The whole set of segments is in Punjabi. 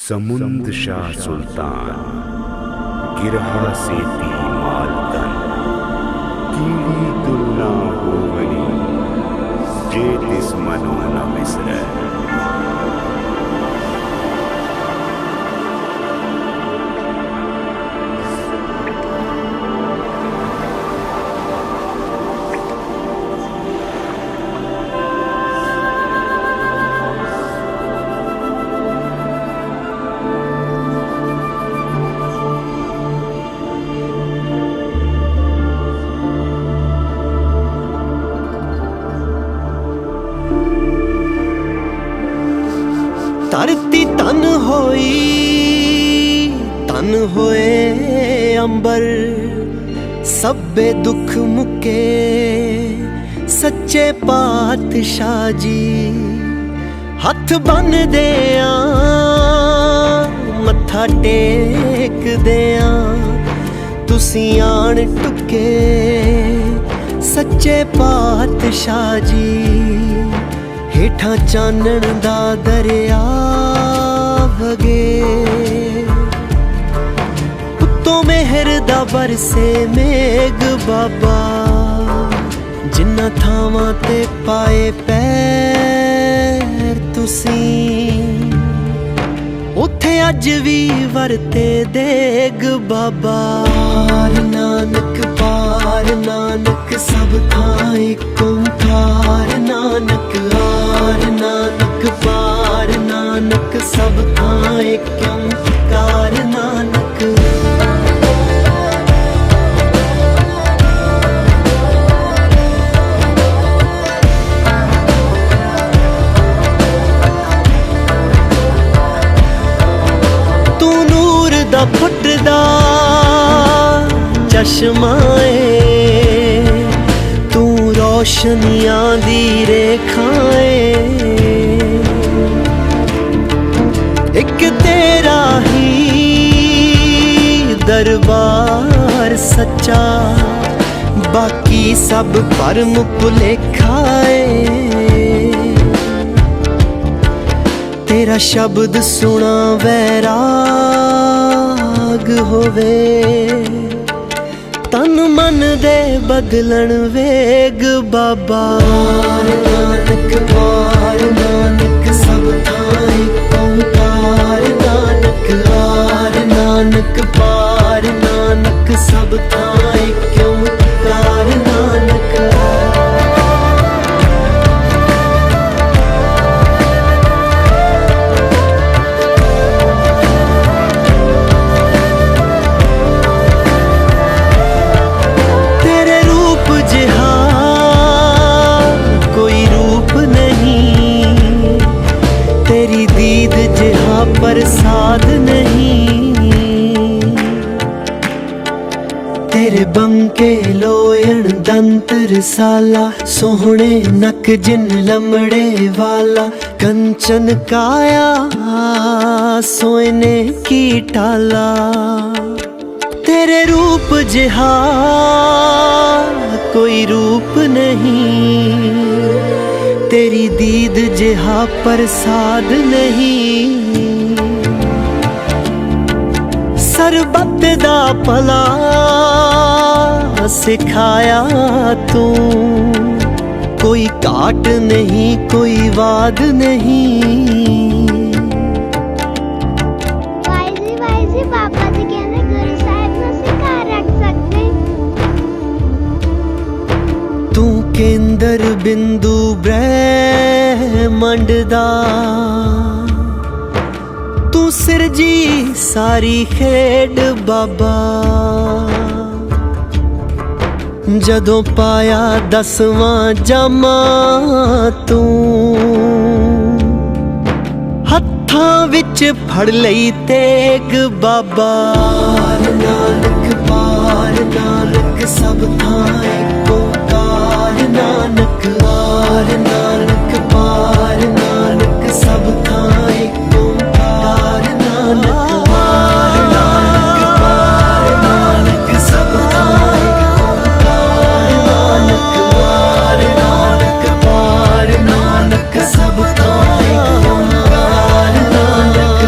समुंद शाह सुल्तान गिरहा से ती मालतन कीड़ी तुलना हो गई जे तिस मनो न मिसरे। धरती तन होई तन होए अंबर, सब्बे दुख मुके सच्चे पातशाह जी। हथ बन देया मत्था टेक देया, तुसी आन टुके सच्चे पातशाह जी। हेठा चानण दा दरिया वगे, उत्तों मेहर दा बरसे मेघ बाबा। जिन्ना थावां ते पाए पैर तुसी, उत्थे अज भी वरते देग बाबा। पार नानक पार नानक सब थां इक ओंकार नानक। हार नानक पार नानक सब थां इक ओंकार नानक। तू नूर दा फुटदा चश्मा ए, तू रोशनियां दी रेखाएं। एक तेरा ही दरबार सच्चा, बाकी सब भरम भुलेखा है। तेरा शब्द सुना वैराग होवे, तन मन दे बदलन वेग बाबा। नानक पार नानक सब थां इक ओंकार नानक। हार नानक पार नानक सब थां इक ओंकार नानक। प्रसाद नहीं तेरे बंके लोयण दंत रसाला। सोहणे नक जिन लमड़े वाला, कंचन काया सोने की टाला। तेरे रूप जिहा कोई रूप नहीं, तेरी दीद जिहा प्रसाद नहीं। सरबत दा भला सिखाया तू, कोई घाट नहीं कोई वाद नहीं। वाइजी पापा जी कहने गुरु साहिब ਨੂੰ सिखा रख सकते। तू केंद्र बिंदु ब्रह्मंड दा, तू सिरजी सारी खेड बाबा। जदों पाया 10वां जामा तू, हत्थां विच फड़ लई तेग बाबा। नानक पार नानक सब थां इक ओंकार नानक। हार नानक पार नानक सब थां इक ओंकार नानक। हार नानक पार नानक सब थां इक ओंकार नानक। हार नानक पार नानक सब थां इक ओंकार Nanak.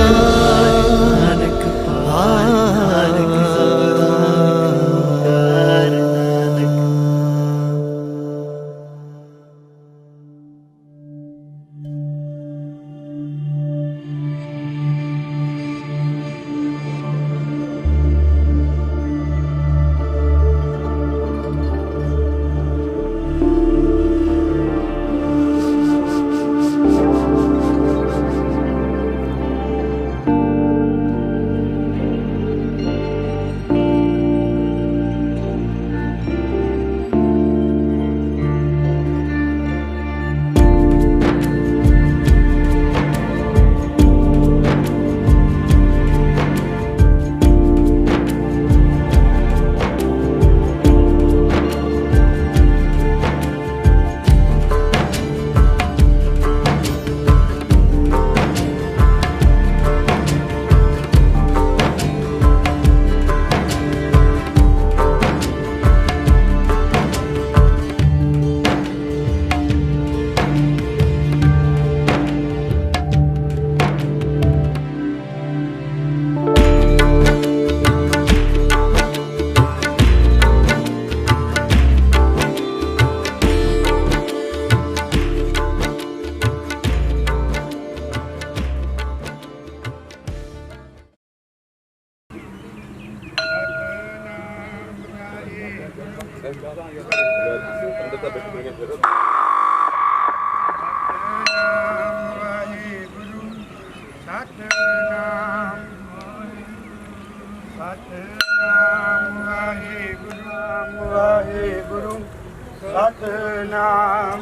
Satnam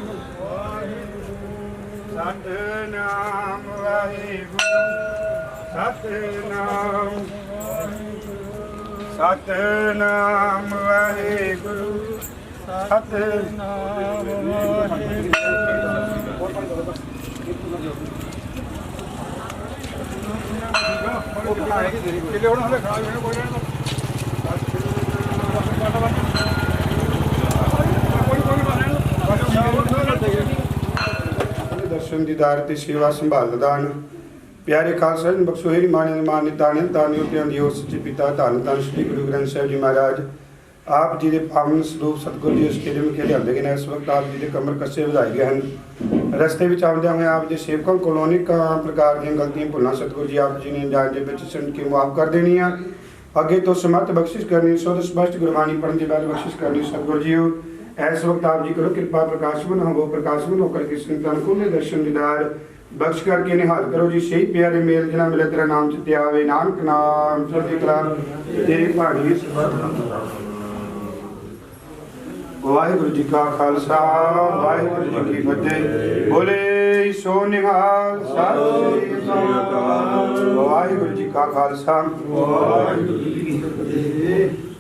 Satnam Vaheguru Satnam Satnam Vaheguru Satnam दर्शन दीदार ते सेवा संभाल दान प्यारे खालसा जी बख्शो हेरी माने माने ताने ताने उते दियो सच्चे पिता धन धन श्री गुरु ग्रंथ साहिब जी महाराज आप जी दे पावन स्वरूप सतगुरु जी स्टेडियम के लियांदे गए इस वक्त आप जी दे कमर कसे ਵਧਾਏ गए हैं रस्ते विच आउंदे होए आप दे सेवकों कोलों अनेक प्रकार दी गलतियां भुलना सतगुरु जी आप जी ने जान दे विच सुन के माफ कर देनी है अगे तो समर्थ बख्शिश करनी शुद्ध स्पष्ट गुरबाणी पढ़ने के बाद बख्शिश करनी सतगुरु जी इस वक्त आप जी करो कृपा प्रकाशवन हो प्रकाशवन होकर किसी अनुकूल दर्शन दीदार बख्श करके निहाल करो जी सही प्यारे मेल जना मिले तेरा नाम चिते आवे नानक नाम चढ़ती कला तेरी भाणी वाहिगुरु जी का खालसा वाहिगुरु जी की फतेह बोले सो निहाल सत श्री अकाल वाहिगुरु जी का खालसा वाहिगुरु जी की फतेह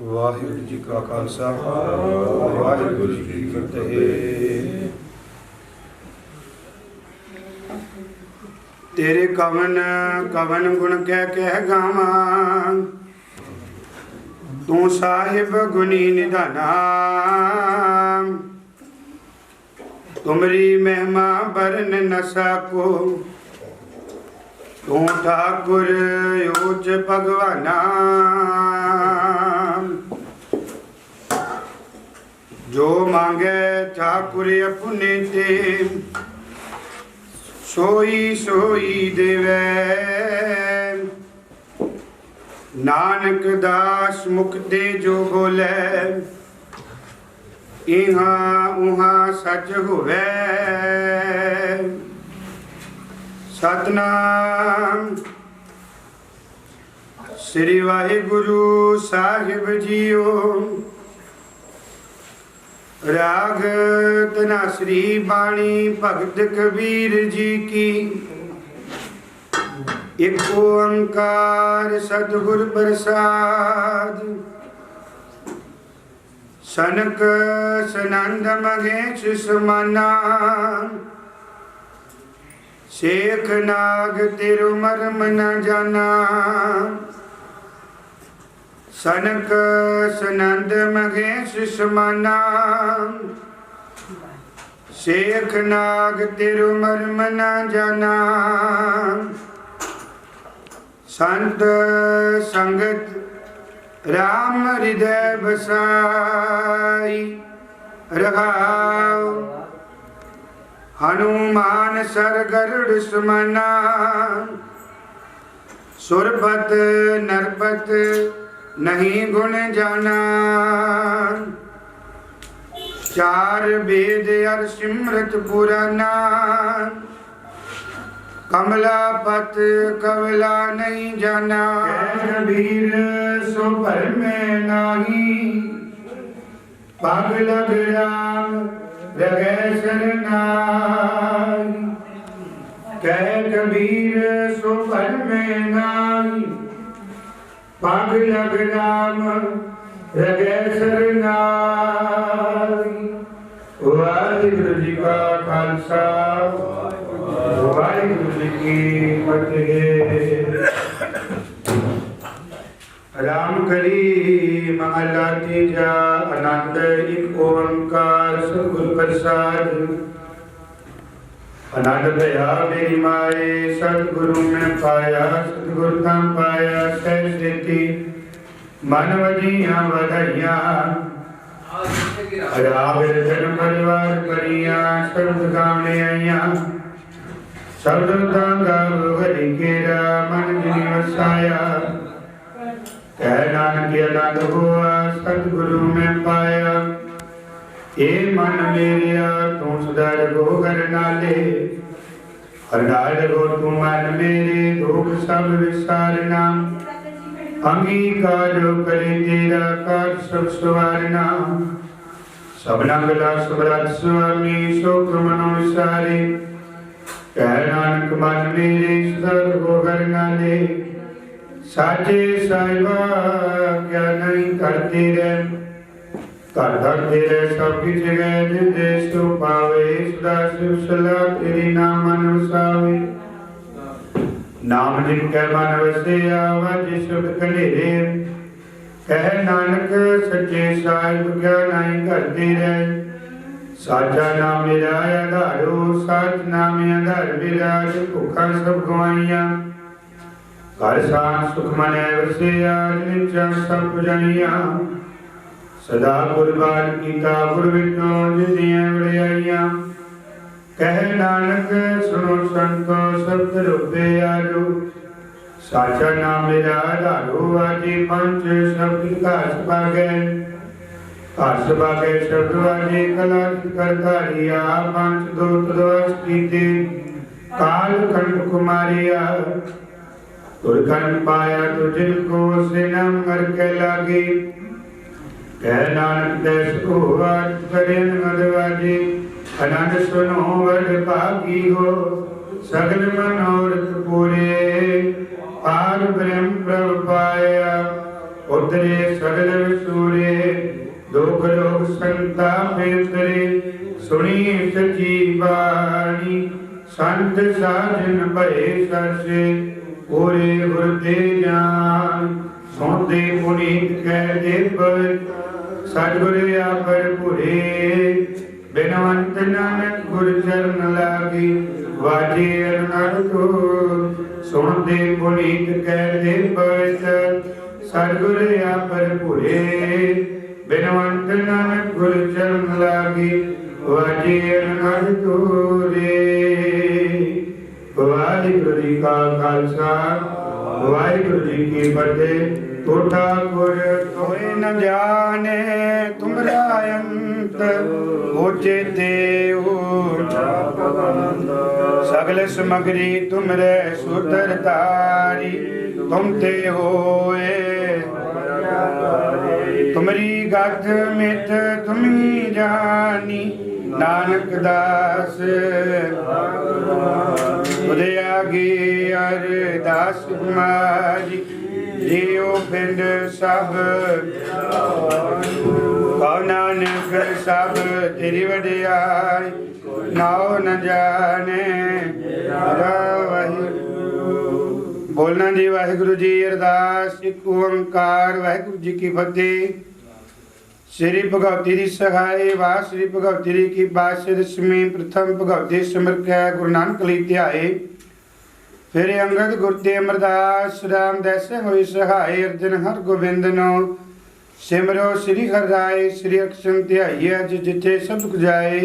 वाहिगुरु जी का खालसा वाहिगुरु जी की फतेह तेरे कवन कवन गुण कह गावा तू साहिब गुनी निधाना तुमरी महिमा बरन न सको तू ठाकुर योज भगवाना जो मांगे ठाकुर अपने ते सोई सोई देवे नानक दास मुख दे जो बोले इहा उहा सच होवे सतनाम श्री वाहिगुरु साहिब जीओ राग तनाश्री बाणी भगत कबीर जी की एक ओंकार सतगुर प्रसाद सनक सनंद महेश समाना शेख नाग तेरो मर्म न जाना सनक सनंद महेश समाना शेख नाग तेरो मर्म न जाना संत संगत राम हृदय बसाई रहाओ हनुमान सर गरुड़ सुमना सुरपत नरपत नहीं गुण जाना चार वेद अर सिमरत पुराना कमला पत कवला नहीं जाना कबीर सो भर में नाही पग लग राम रगे शरनाई कह कबीर सो भर में नाही पग लग राम ਰਗੈ ਸਰਨਾਈ। ਵਾਹਿਗੁਰੂ ਜੀ ਕਾ ਖਾਲਸਾ ਵਾਹਿਗੁਰੂ ਜੀ ਕੀ ਫਤਿਹ। ਰਾਮ ਕਰੀ ਮਹਲਾ ਤੀਜਾ। ਆਨੰਦ ਇੱਕ ਓੰਕਾਰ ਸਤਿਗੁਰ ਪ੍ਰਸਾਦ। ਆਨੰਦ ਭਇਆ ਮੇਰੀ ਮਾਏ ਸਤਿਗੁਰੂ ਮੈਂ ਪਾਇਆ। ਸਤਿਗੁਰ ਤਾਂ ਪਾਇਆ ਸਹਿ ਸੇਤੀ ਮਨ ਵਜੀਆਂ ਵਧਾਈਆਂ। ਰਾਗ ਜਨ ਪਰਿਵਾਰ ਕਰੀਆਂ ਸ਼ਬਦ ਗਾਉਣੇ ਆਈਆਂ। ਸ਼ਬਦ ਦਾ ਗਾਵ ਹਰੀ ਕੇਰਾ ਮਨ ਜਿਨੀ ਵਸਾਇਆ। ਕਹਿ ਨਾਨਕ ਆਨੰਦ ਹੋਆ ਸਤਿਗੁਰੂ ਮੈਂ ਪਾਇਆ। ਏ ਮਨ ਮੇਰਿਆ ਤੂੰ ਸਦਾ ਰਗੋ ਕਰ ਨਾਲੇ। ਹਰ ਨਾਲ ਰਗੋ ਤੂੰ ਮਨ ਮੇਰੇ ਦੁਖ ਸਭ ਵਿਸਾਰਨਾ। ਅੰਗੀਕਾਰ ਕਰੇ ਤੇਰਾ ਕਰ ਸਭ ਸਵਾਰਨਾ। ਸਭਨਾ ਗਲਾ ਸੁਭਰਤ ਸੁਆਮੀ ਸ਼ੋਕ ਮਨੋ ਵਿਸਾਰੇ। ਕਹਿ ਨਾਨਕ ਮਨ ਮੇਰੇ ਸਦਾ ਰਗੋ ਕਰ ਨਾਲੇ। ਸਾਚੇ ਸਾਹਿਬਾ ਕਿਆ ਨਹੀਂ ਕਰਤੇ ਰਹਿ। ਘਰ ਘਰ ਤੇਰੇ ਸਭ ਕਿਛ ਗਏ ਜਿਦੇ ਸੋ ਪਾਵੇ। ਸਦਾ ਸਿਵ ਸਲਾ ਤੇਰੀ ਨਾਮ ਮਨ ਵਸਾਵੇ। ਨਾਮ ਜਿਨ ਕੈ ਮਨ ਵਸਿਆ ਵਾਜੇ ਸ਼ਬਦ ਕਨੇਰੇ। ਕਹਿ ਨਾਨਕ ਸੱਚੇ ਸਾਹਿਬ ਕਿਆ ਨਹੀਂ ਕਰਤੇ ਰਹਿ। ਸਾਚਾ ਨਾਮ ਮੇਰਾ ਆਧਾਰੋ ਸਚ ਨਾਮ ਆਧਾਰ ਵਿਰਾਜ। ਭੁੱਖਾਂ ਸਭ ਗਵਾਈਆਂ ਘਰ ਸਾਨ ਸੁਖ ਮਨੈ ਵਸਿਆ। ਨਿਚਾ ਸਭ ਪੁਜਾਈਆਂ ਸਦਾ ਕੁਰਬਾਨ ਕੀਤਾ ਗੁਰ ਵਿਟੋ ਜਿਦੀਆਂ ਵਡਿਆਈਆਂ। ਕਹਿ ਨਾਨਕ ਸੁਣੋ ਸੰਤੋ ਸਬਦ ਰੂਪੇ ਆਜੋ। ਸਾਚਾ ਨਾਮ ਮੇਰਾ ਆਧਾਰੋ ਆਜੀ ਪੰਜ ਸ਼ਬਦ ਘਾਸ ਪਾਗੈ। ਘਾਸ ਪਾਗੈ ਸ਼ਬਦ ਵਾਜੀ ਕਲਾ ਕਰਤਾਰੀਆ। ਪੰਜ ਦੋਤ ਦੋਸ ਕੀਤੇ ਕਾਲ ਕੰਠ ਕੁਮਾਰੀਆ। ਤੁਰ ਕਰਮ ਪਾਇਆ ਤੁਝਿ ਕੋ ਸਿਨਮ ਮਰ ਕੇ ਲਾਗੇ। ਕਹਿ ਨਾਨਕ ਦੇਸ ਕੋ ਆਜ ਕਰੇ ਨਦਵਾਜੀ। ਆਨੰਦ ਸੁਨੋ ਵਡ ਭਾਗੀ ਹੋ ਸਗਲ ਮਨੋਰਥ ਪੂਰੇ। ਪਾਰ ਬ੍ਰਹਮ ਪ੍ਰਭ ਪਾਇਆ ਉਤਰੇ ਸਗਲ ਵਿਸੂਰੇ। ਦੁਖ ਰੋਗ ਸੰਤਾਪੇ ਉਤਰੇ ਸੁਣੀ ਸਚੀ ਬਾਣੀ। ਸੰਤ ਸਾਜਨ ਭਏ ਸਰਸੇ ਪੂਰੇ ਗੁਰ ਤੇ ਜਾਨ। ਸੁਣਦੇ ਪੁਨੀਤ ਕਹਿ ਦੇ ਪਵਿੱਤ ਸਤਿਗੁਰ ਆਪਰ ਭੁਰੇ। ਬਿਨਵੰਤ ਨਾਨਕ ਗੁਰ ਚਰਨ ਲਾਗੀ ਵਾਜੇ ਅਨੰਦੋ। ਸੁਣਦੇ ਪੁਨੀਤ ਕਹਿ ਦੇ ਪਵਿੱਤ ਸਤਿਗੁਰ ਆਪਰ ਭੁਰੇ। ਬਿਨਵੰਤ ਨਾਨਕ ਗੁਰ ਚਰਨ ਲਾਗੀ ਵਾਜੇ ਅਨੰਦੋ ਰੇ। ਵਾਹਿਗੁਰੂ ਜੀ ਕਾ ਖਾਲਸਾ ਵਾਹਿਗੁਰੂ ਜੀ ਕੀ ਫਤਿਹ। ਟੋਟਾ ਗੁਰ ਕੋਈ ਨ ਜਾਣੇ ਤੁਮਰਾ ਅੰਤ ਹੋਚੇ ਤੇ ਸਗਲ ਸਮਗਰੀ ਤੁਮਰੇ ਸੁਧਰ ਤਾਰੀ। ਤੁਮ ਤੇ ਹੋਏ ਤੁਮਰੀ ਗਤ ਮਿਤ ਤੁਮੀ ਜਾਨੀ। ਨਾਨਕ ਦਾਸ ਤੁਦੇ ਆਗੇ ਅਰਦਾਸ ਮਾਰੀ। ਜਿਉ ਪਿੰਡ ਸਭ ਕਉ ਨਾਨਕ ਸਭ ਤੇਰੀ ਵਡਿਆਈ। ਨਾਉ ਨ ਜਾਣੇ ਬੋਲਣਾ ਜੀ। ਵਾਹਿਗੁਰੂ ਜੀ ਅਰਦਾਸ ਇੱਕ ਓੰਕਾਰ ਵਾਹਿਗੁਰੂ ਜੀ ਕੀ ਫਤਿਹ। श्री भगवती दी सहाय वा श्री भगवती दी की बादशाह दशमी प्रथम भगवती सिमर कै गुरु नानक ली ध्याए। फिर अंगद गुर ते अमरदास राम दैसे होई सहाय। अर्जन हर गोबिंद नो सिमरो श्री हर राय। श्री अक्षण ध्याई अज जिथे सब जाए।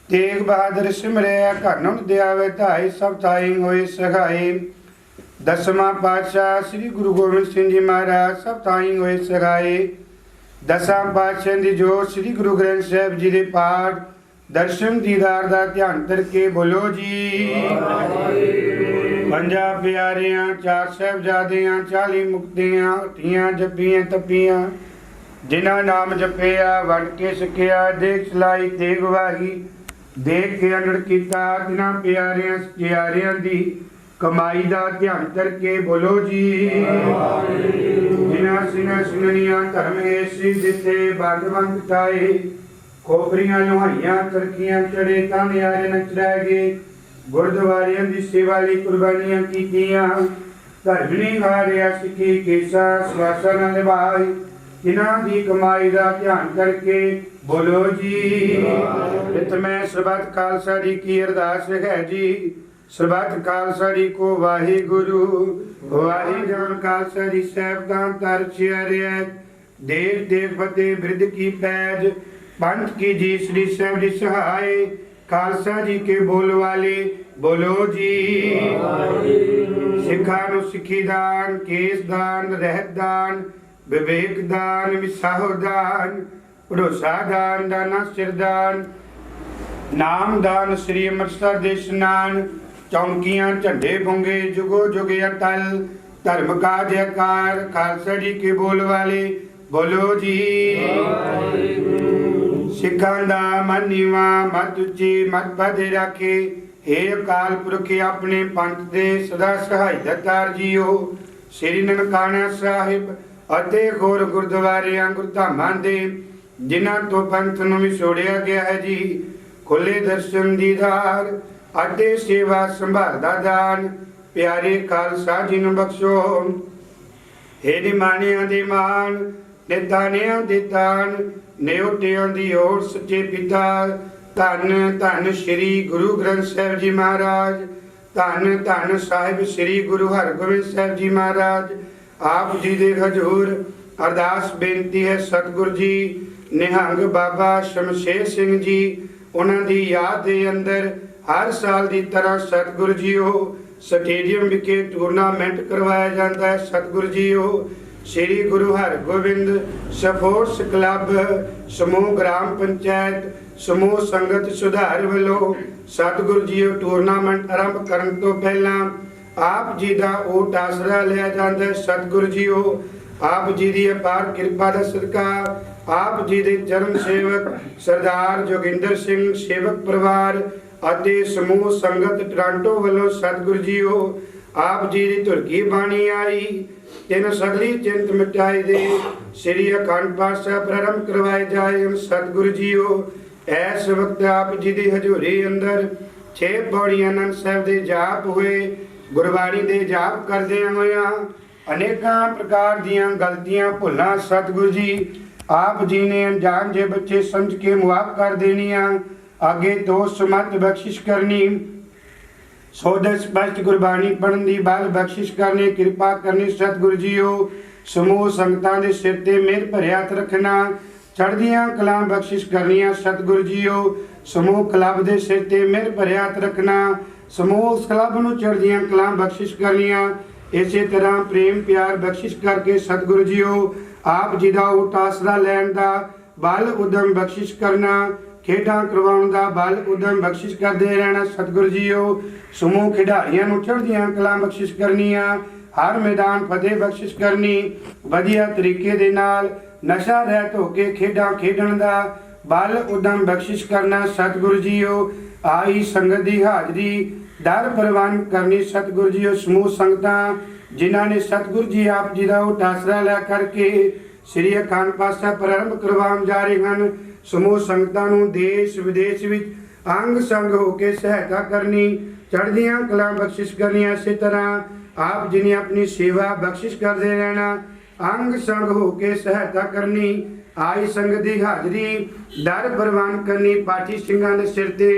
तेग बहादुर सिमरिया घर न दयावे धाई। सब ताई होए सहाय। दसवां पातशाह श्री गुरु गोबिंद सिंह जी महाराज सब ताई होए सहाय। दसां पातशाह दी जो श्री गुरु ग्रंथ साहिब जी दे पाठ दर्शन दीदार दा ध्यान करके बोलो जी। पंजा प्यारियां चार साहिबजादियां 40 मुक्तियां हटियां जपियां तपियां। जिन्हां नाम जपिया वंड के सिखिया। देख चलाई ते गवाही देख के अनड़ कीता। तिन्हां प्यारियां सचियारियां दी ਕਮਾਈ ਦਾ ਧਿਆਨ ਕਰਕੇ ਬੋਲੋ ਜੀ। ਜਿਨ੍ਹਾਂ ਸਿੰਘਾਂ ਸਿੰਘਣੀਆਂ ਧਰਮ ਏਸੀ ਦਿੱਤੇ ਬਾਗਵੰਤ ਤਾਏ, ਖੋਪਰੀਆਂ ਲੁਹਾਈਆਂ ਤਰਕੀਆਂ ਚੜੇ ਤਾਂ ਨਿਆਰੇ ਨਚ ਰਹਿ ਗਏ। ਗੁਰਦੁਆਰਿਆਂ ਦੀ ਸੇਵਾ ਲਈ ਕੁਰਬਾਨੀਆਂ ਕੀਤੀਆਂ, ਧਰਮੀ ਹਾਰਿਆ ਸਿੱਖੀ ਕੇਸਾ ਸਵਾਸਾ ਨਾ ਨਿਭਾਈ। ਇਹਨਾਂ ਦੀ ਕਮਾਈ ਦਾ ਧਿਆਨ ਕਰਕੇ ਬੋਲੋ ਜੀ। ਇਤ ਮੈਂ ਸਰਬੱਤ ਖਾਲਸਾ ਜੀ ਕੀ ਅਰਦਾਸ ਹੈ ਜੀ। ਸਰਬੱਤ ਖਾਲਸਾ ਜੀ ਕੋ ਵਾਹਿਗੁਰੂ ਵਾਹਿਗੁਰੂ ਖਾਲਸਾ ਜੀ ਸਾਹਿਬ ਦਾ ਤਰਚਿਆ ਦੇਸ਼ ਦੇਸ਼ ਫਤਿਹ ਬਿਰਧ ਕੀ ਪੈਜ पंथ की जी श्री साहब जी सहाय। खालसा जी के बोल वाले बोलो जी। सिखा नु सिखी दान, केस दान, रहत दान, विवेक दान, विसाहो दान, भरोसा दान, दाना सिर दान, नाम दान, श्री अमृतसर दे स्नान, चौंकियां झंडे बुंगे जुगो जुगे अटल, धर्म का जयकार। खालसा जी के बोल वाले बोलो जी। ਸਿੱਖਾਂ ਦਾ ਮਨ ਨੀਵਾ ਮਤ ਉੱਚੀ ਮਤ ਪਦੇ ਰੱਖੇ। ਹੇ ਅਕਾਲ ਪੁਰਖ ਆਪਣੇ ਪੰਥ ਦੇ ਸਦਾ ਸਹਾਇਤਾਰ ਜੀਓ। ਸ੍ਰੀ ਨਨਕਾਣਾ ਸਾਹਿਬ ਅਤੇ ਹੋਰ ਗੁਰਦੁਆਰਿਆਂ ਗੁਰਧਾਮਾਂ ਦੇ ਜਿਨ੍ਹਾਂ ਤੋਂ ਪੰਥ ਨੂੰ ਵਿਛੋੜਿਆ ਗਿਆ ਹੈ ਜੀ, ਖੁੱਲੇ ਦਰਸ਼ਨ ਦੀਦਾਰ ਅਤੇ ਸੇਵਾ ਸੰਭਾਲ ਦਾ ਦਾਨ ਪਿਆਰੇ ਖਾਲਸਾ ਜੀ ਨੂੰ ਬਖਸ਼ੋ। ਹੇ ਨਿਮਾਣਿਆਂ ਦੇ ਮਾਣ ਨਿਤਾਨਿਆਂ ਦੇ ਤਾਣ ਨਿਉਟਿਆਂ ਦੀ ਓਟ ਸੱਚੇ ਪਿਤਾ। ਧੰਨ ਧੰਨ ਸ੍ਰੀ ਗੁਰੂ ਗ੍ਰੰਥ ਸਾਹਿਬ ਜੀ ਮਹਾਰਾਜ। ਧੰਨ ਧੰਨ ਸਾਹਿਬ ਸ੍ਰੀ ਗੁਰੂ ਹਰਗੋਬਿੰਦ ਸਾਹਿਬ ਜੀ ਮਹਾਰਾਜ। ਆਪ ਜੀ ਦੇ ਹਜ਼ੂਰ ਅਰਦਾਸ ਬੇਨਤੀ ਹੈ ਸਤਿਗੁਰ ਜੀ ਨਿਹੰਗ ਬਾਬਾ ਸ਼ਮਸ਼ੇਰ ਸਿੰਘ ਜੀ ਉਹਨਾਂ ਦੀ ਯਾਦ ਦੇ ਅੰਦਰ ਹਰ ਸਾਲ ਦੀ ਤਰ੍ਹਾਂ ਸਤਿਗੁਰ ਜੀਓ ਸਟੇਡੀਅਮ ਵਿਖੇ ਟੂਰਨਾਮੈਂਟ ਕਰਵਾਇਆ ਜਾਂਦਾ ਹੈ। ਸਤਿਗੁਰ ਜੀਓ श्री गुरु हरगोबिंद स्पोर्ट्स क्लब समूह ग्राम पंचायत समूह संगत सुधार वालों सतगुरु जी टूरनामेंट आरंभ करने तो पहला आप जी का ओट आसरा लिया जाता है। सतगुरु जी आप जी की अपार कृपा का सदका आप जी के चरण सेवक सरदार जोगिंदर सिंह सेवक परिवार ਅਤੇ समूह संगत टोरंटो वालों सतगुरु जी आप जी की धुरकी बाणी आई ਤਿੰਨ ਸਗਲੀ ਚਿੰਤ ਮਿਟਾਈ ਦੇ ਸ੍ਰੀ ਅਖੰਡ ਪਾਠ ਸਾਹਿਬ ਪ੍ਰਾਰੰਭ ਕਰਵਾਏ ਜਾਏ। ਸਤਿਗੁਰੂ ਜੀਓ ਇਸ ਵਕਤ ਆਪ ਜੀ ਦੀ ਹਜ਼ੂਰੀ ਅੰਦਰ 6 ਪੌੜੀਆਂ ਆਨੰਦ ਸਾਹਿਬ ਦੇ ਜਾਪ ਹੋਏ। ਗੁਰਬਾਣੀ ਦੇ ਜਾਪ ਕਰਦਿਆਂ ਹੋਇਆਂ ਅਨੇਕਾਂ ਪ੍ਰਕਾਰ ਦੀਆਂ ਗਲਤੀਆਂ ਭੁੱਲਾਂ ਸਤਿਗੁਰੂ ਜੀ ਆਪ ਜੀ ਨੇ ਅਣਜਾਣ ਜੇ ਬੱਚੇ ਸਮਝ ਕੇ ਮੁਆਫ ਕਰ ਦੇਣੀਆਂ। ਅੱਗੇ ਤੋਂ ਸਮਤ ਬਖਸ਼ਿਸ਼ ਕਰਨੀ ਸੋਧ ਸਪਸ਼ਟ ਗੁਰਬਾਣੀ ਪੜਨ ਦੀ ਬਲ ਬਖਸ਼ਿਸ਼ ਕਰਨੀ ਕਿਰਪਾ ਕਰਨੀ। ਸਤਿਗੁਰੂ ਜੀਓ ਸਮੂਹ ਸੰਗਤਾਂ ਦੇ ਸਿਰ ਤੇ ਮਿਹਰ ਭਰਿਆ ਹੱਥ ਰੱਖਣਾ ਚੜ੍ਹਦੀਆਂ ਕਲਾਂ ਬਖਸ਼ਿਸ਼ ਕਰਨੀਆਂ। ਸਤਿਗੁਰੂ ਜੀਓ ਸਮੂਹ ਕਲੱਬ ਦੇ ਸਿਰ ਤੇ ਮਿਹਰ ਭਰਿਆ ਹੱਥ ਰੱਖਣਾ ਸਮੂਹ ਕਲੱਬ ਨੂੰ ਚੜ੍ਹਦੀਆਂ ਕਲਾਂ ਬਖਸ਼ਿਸ਼ ਕਰਨੀਆਂ। ਇਸੇ ਤਰ੍ਹਾਂ ਪ੍ਰੇਮ ਪਿਆਰ ਬਖਸ਼ਿਸ਼ ਕਰਕੇ ਸਤਿਗੁਰੂ ਜੀਓ ਆਪ ਜੀ ਦਾ ਓਟ ਆਸਰਾ ਲੈਣ ਦਾ ਬਲ ਉਦਮ ਬਖਸ਼ਿਸ਼ ਕਰਨਾ ਖੇਡਾਂ ਕਰਵਾਉਣ ਦਾ ਬਲ ਉਦਮ ਬਖਸ਼ਿਸ਼ ਕਰਦੇ ਰਹਿਣਾ। ਸਤਿਗੁਰੂ ਜੀਓ ਸਮੂਹ ਖਿਡਾਰੀਆਂ ਨੂੰ ਚੜ੍ਹਦੀਆਂ ਕਲਾਂ ਬਖਸ਼ਿਸ਼ ਕਰਨੀਆਂ ਹਰ ਮੈਦਾਨ ਫਤਿਹ ਬਖਸ਼ਿਸ਼ ਕਰਨੀ ਵਧੀਆ ਤਰੀਕੇ ਦੇ ਨਾਲ ਨਸ਼ਾ ਰਹਿਤ ਹੋ ਕੇ ਖੇਡਾਂ ਖੇਡਣ ਦਾ ਬਲ ਉਦਮ ਬਖਸ਼ਿਸ਼ ਕਰਨਾ। ਸਤਿਗੁਰੂ ਜੀਓ ਆਈ ਸੰਗਤ ਦੀ ਹਾਜ਼ਰੀ ਦਰ ਪ੍ਰਵਾਨ ਕਰਨੀ। ਸਤਿਗੁਰੂ ਜੀਓ ਸਮੂਹ ਸੰਗਤਾਂ ਜਿਨ੍ਹਾਂ ਨੇ ਸਤਿਗੁਰੂ ਜੀ ਆਪ ਜੀ ਦਾ ਉਹ ਆਸਰਾ ਲੈ ਕਰਕੇ ਸ੍ਰੀ ਅਖੰਡ ਪਾਠ ਸਾਹਿਬ ਪ੍ਰਾਰੰਭ ਕਰਵਾਉਣ ਜਾ ਰਹੇ ਹਨ ਸਮੂਹ ਸੰਗਤਾਂ ਨੂੰ ਦੇਸ਼ ਵਿਦੇਸ਼ ਵਿੱਚ ਅੰਗ ਸੰਗ ਹੋ ਕੇ ਸਹਾਇਤਾ ਕਰਨੀ ਚੜ੍ਹਦੀਆਂ ਕਲਾਂ ਬਖਸ਼ਿਸ਼ ਕਰਨੀਆਂ। ਇਸੇ ਤਰ੍ਹਾਂ ਆਪ ਜੀ ਨੇ ਆਪਣੀ ਸੇਵਾ ਬਖਸ਼ਿਸ਼ ਕਰਦੇ ਰਹਿਣਾ ਅੰਗ ਸੰਗ ਹੋ ਕੇ ਸਹਾਇਤਾ ਕਰਨੀ ਆਈ ਸੰਗਤ ਦੀ ਹਾਜ਼ਰੀ ਦਰ ਪ੍ਰਵਾਨ ਕਰਨੀ ਪਾਠੀ ਸਿੰਘਾਂ ਦੇ ਸਿਰ ਤੇ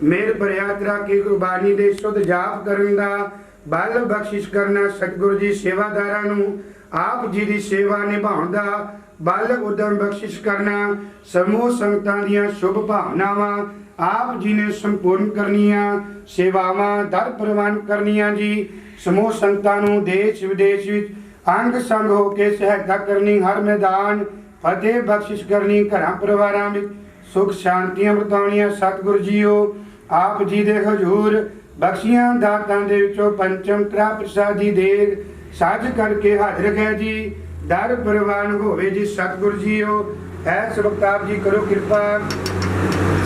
ਮਿਹਰ ਭਰਿਆ ਹੱਥ ਰੱਖ ਕੇ ਗੁਰਬਾਣੀ ਦੇ ਸ਼ੁੱਧ ਜਾਪ ਕਰਨ ਦਾ ਬਲ ਬਖਸ਼ਿਸ਼ ਕਰਨਾ। ਸਤਿਗੁਰੂ ਜੀ ਸੇਵਾਦਾਰਾਂ ਨੂੰ ਆਪ ਜੀ ਦੀ ਸੇਵਾ ਨਿਭਾਉਣ ਦਾ ਬਲ ਉਦਮ ਬਖਸ਼ਿਸ਼ ਕਰਨਾ ਸਮੂਹ ਸੰਗਤਾਂ ਦੀਆਂ ਸ਼ੁਭ ਭਾਵਨਾਵਾਂ ਆਪ ਜੀ ਨੇ ਸੰਪੂਰਨ ਕਰਨੀਆਂ ਸੇਵਾਵਾਂ ਦਰ ਪ੍ਰਵਾਨ ਕਰਨੀਆਂ ਜੀ। ਸਮੂਹ ਸੰਗਤਾਂ ਨੂੰ ਦੇਸ਼ ਵਿਦੇਸ਼ ਵਿੱਚ ਅੰਗ ਸੰਗ ਹੋ ਕੇ ਸਹਾਇਤਾ ਕਰਨੀ ਹਰ ਮੈਦਾਨ ਫਤਿਹ ਬਖਸ਼ਿਸ਼ ਕਰਨੀ ਘਰਾਂ ਪਰਿਵਾਰਾਂ ਵਿੱਚ ਸੁਖ ਸ਼ਾਂਤੀਆਂ ਵਰਤਾਉਣੀਆਂ। ਸਤਿਗੁਰੂ ਜੀਓ ਆਪ ਜੀ ਦੇ ਹਜ਼ੂਰ ਬਖਸ਼ੀਆਂ ਦਾਤਾਂ ਦੇ ਵਿੱਚੋਂ ਪੰਚਮ ਤ੍ਰਾ ਪ੍ਰਸਾਦੀ ਦੇਗ ਸਾਜ ਕਰਕੇ ਹਾਜ਼ਰ ਹੈ ਜੀ ਦਰ ਪ੍ਰਵਾਨ ਹੋਵੇ ਜੀ। ਸਤਿਗੁਰੂ ਜੀਓ ਐਸ ਵਕਤ ਆਪ ਜੀ ਕਰੋ ਕਿਰਪਾ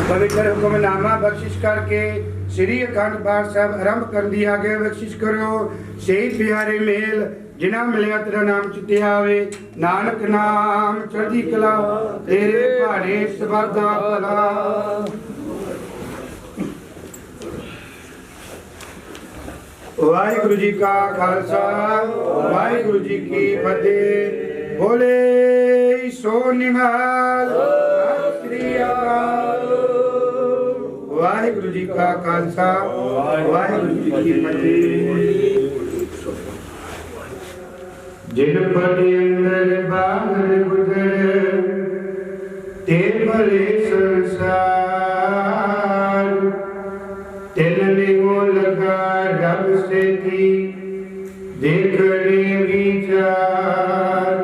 ਪਵਿੱਤਰ ਹੁਕਮਨਾਮਾ ਬਖਸ਼ਿਸ਼ ਕਰਕੇ श्री अखंड पाठ साहब आरंभ कर दी आगे बख्शिश करो सही प्यारे मेल जिन्हें मिलिया तेरा नाम चिते आवे नानक नाम चढ़ती कला तेरे भारे सबादा भला। वाहिगुरु जी का खालसा वाहिगुरु जी की फतेह। बोले सो निहाल सत श्री अकाल। वाहिगुरु जी का खालसा वाहिगुरु जी की फतेह। जिन पटे अंदर बाहर गुजर ते भले संसार तिलने को लगा रब से थी देखने विचार।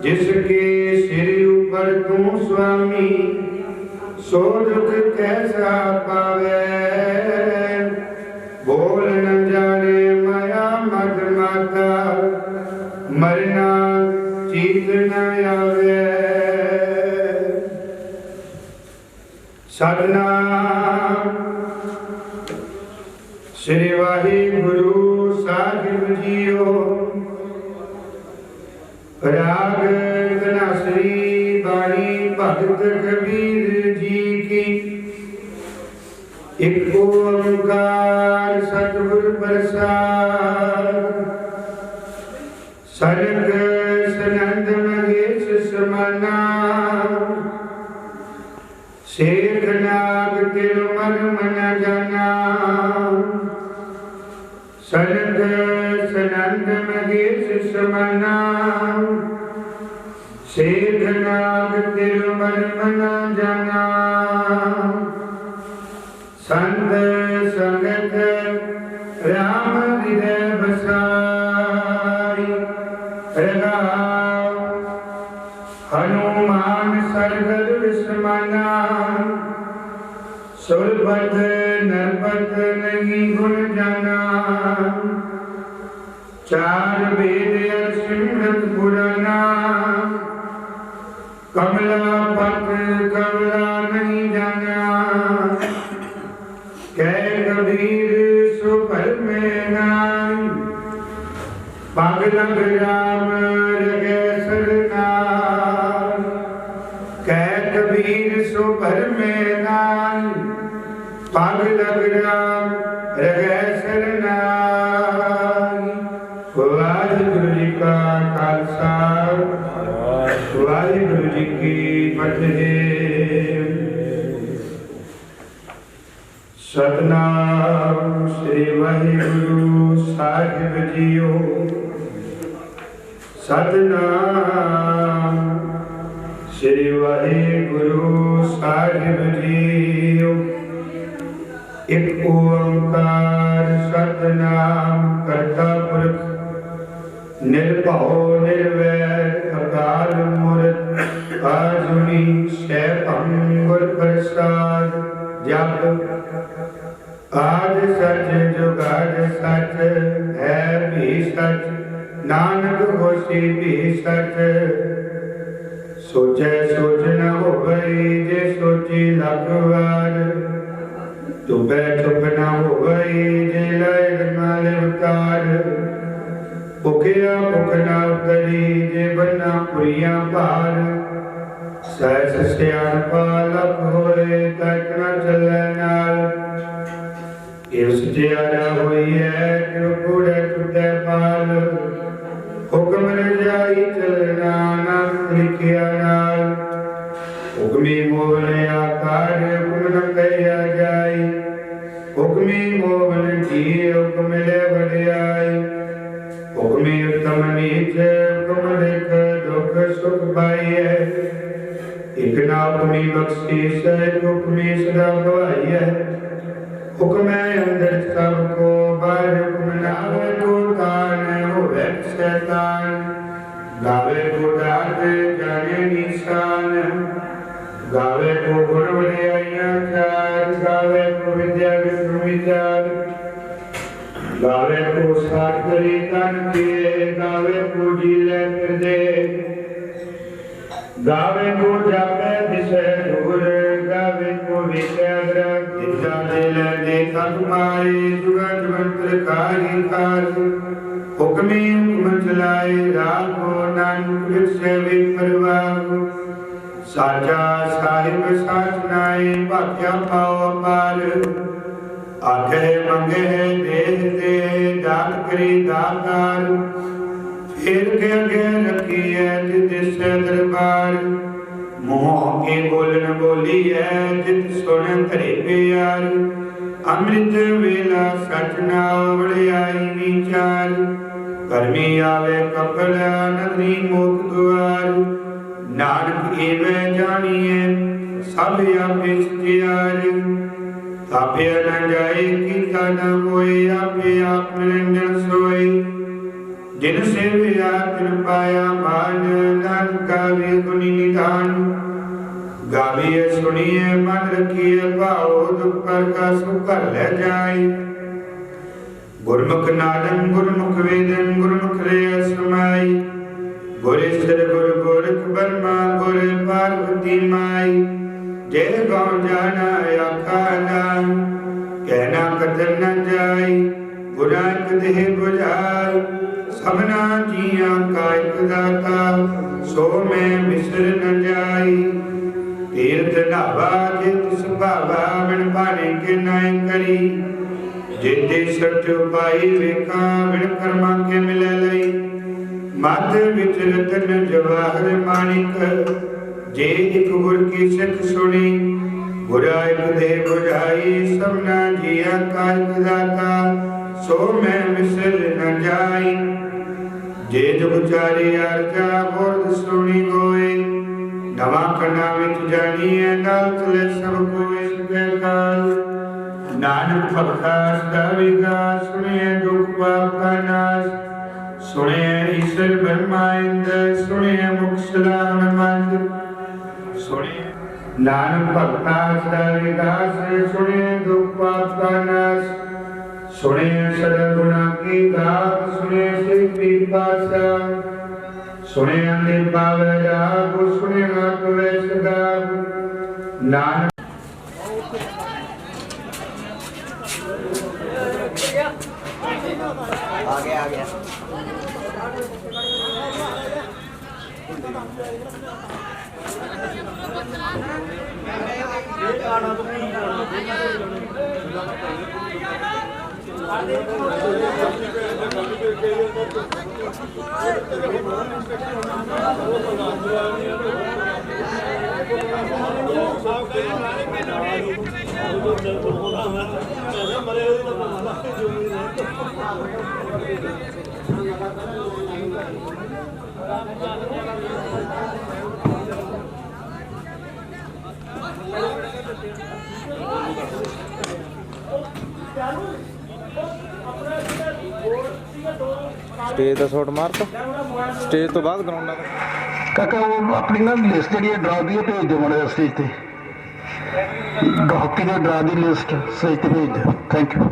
जिसके सिर ऊपर तू स्वामी सो दुख कैसा पावे। बोल न जाने माया मद माता मरना चीत न आवे। सतनाम श्री वाहिगुरु साहिब जीओ। राग धनासरी बाणी भगत कबीर जी की। एक ओंकार सतगुर प्रसाद। सरग सनंद महेश समाना शेख नाग तिल मन मन जाना। सरग सनंद महेश समाना शेख नाग तिल मन मन जाना। संत संगत राम हृदय बसाई। रगाव हनुमान सरगल विस्मना। सुरभद नरपत नहीं गुण जाना। चार वेद सिमरत पुराना। कमला पत कमला नहीं जाना। कह कबीर सुपर में नाई। पागलग राम लगे सरनार। कह कबीर सुपर में नाई। पागलग राम लगे सरनार। वाहिगुरु जी का खालसा वाहिगुरु जी की फतेह। सतनाम श्री वाहिगुरु साहिब जीओ। सतनाम श्री वाहिगुरु साहिब जीओ। एक ओंकार सतनाम करता पुरख निर्भव निर्वैर अकाल मूर्त आजुनी सैभं गुर प्रसाद। जप आद सच जुगाद सच है भी सच नानक होसी भी सच। सोचे सोच न हो गई जे सोची लख वार। चुपे चुप न हो गई जे लय माल उतार। भुखिया भुख न उतरी जे बन्ना पुरिया पार। सहस सियाणपा लख होए तक न चले नाल। इव सचियारा होई है कि कूड़े टुटे पाल। हुक्म रजाई चलना ना लिखिया नाल। हुक्मी मोहन आकार हुक्म न कहिया जाई। हुक्मी मोहन जी हुक्म ले बढ़ियाई। हुक्मी उत्तम नीच हुक्म देख दुख सुख पाइए। एक ना हुक्मी बख्शीश हुक्मी सदा गवाई है। हुक्म अंदर सबको बाहर हुक्म नावे को तान होवे शैतान। गावे को डाट जाने निशान। गावे को गुण बढ़ियाइयां चार। गावे को विद्या विष्णु विचार। गावे को साथ करी तन किए। गावे को जीले फिर दे। गावे को जापे दिशे दूर। गावे को विषय ग्रह जाते लैंदे थक पाए जुगा जगंतर खाई खार हुक्मे हुक्म चलाए राखो नानक विरसे विपरवाह साचा साहिब साचनाए भाग्या पाओ अपार आगे मंगे देह दे दात करी दातार फिर के अगे रखी है जिस दरबार मुँह के बोलन बोली है जित सुन धरे प्यार अमृत वेला सच नाव वड़ियाई विचार कर्मी आवे कपल नदरी मुख द्वार नानक एवं जानिए सब आपे सत्यार आपे न जाए कीता न कोई आपे आप निरंजन सोई जिन सेविया तिन पाया मान नानक गावे गुणी निधान गाविए सुनिए मन रखिए भाओ दुख पर का सुख कर ले जाए गुरमुख नादन गुरमुख वेदन गुरमुख रे समाई गुरेश्वर गुरु गोरख ब्रह्मा गुर पार्वती माई जय गौ जाना आखा नाम कहना कदर न जाय गुना देह बुझाय सबना जिया का एक दाता सो मैं बिसर न जाय तीर्थ नावा जित सुभावा बिन भाने के नाय करी जिते सठ पाई वेखा बिन कर्मा के मिले लई मत विच रतन जवाहर माणिक जे एक गुर की सिख सुनी बुरा एक दे बुझाई सबना जिया का एक दाता सो मैं मिसर न जाई जे जुग चारी आरजा बोध सुनी गोए नवा कना विच जानिए नाल चले सब कोई सुखे काल नानक भगता सदा विकास सुनिए दुख पाप का नाश सुनिए ईश्वर ब्रह्मा इंद्र सुनिए मुख सदा हनुमंत सुनिए नानक भगता सदा विकास सुनिए दुख पाप का नाश सुनिए सदा गुना की गाथ सुनिए श्री पीर पातशाह सुनिए अंधे पावे राग सुनिए आत्म वैश गाग नानक आ गया स्टेज का शॉट मार तो स्टेज तो बाद ग्राउंड काका वो अपनी ना लिस्ट जी ड्रा दी भेज दो माड़ा स्टेज पे हॉकी के ड्रा की लिस्ट स्टेज पे भेज दो थैंक यू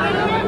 Thank you.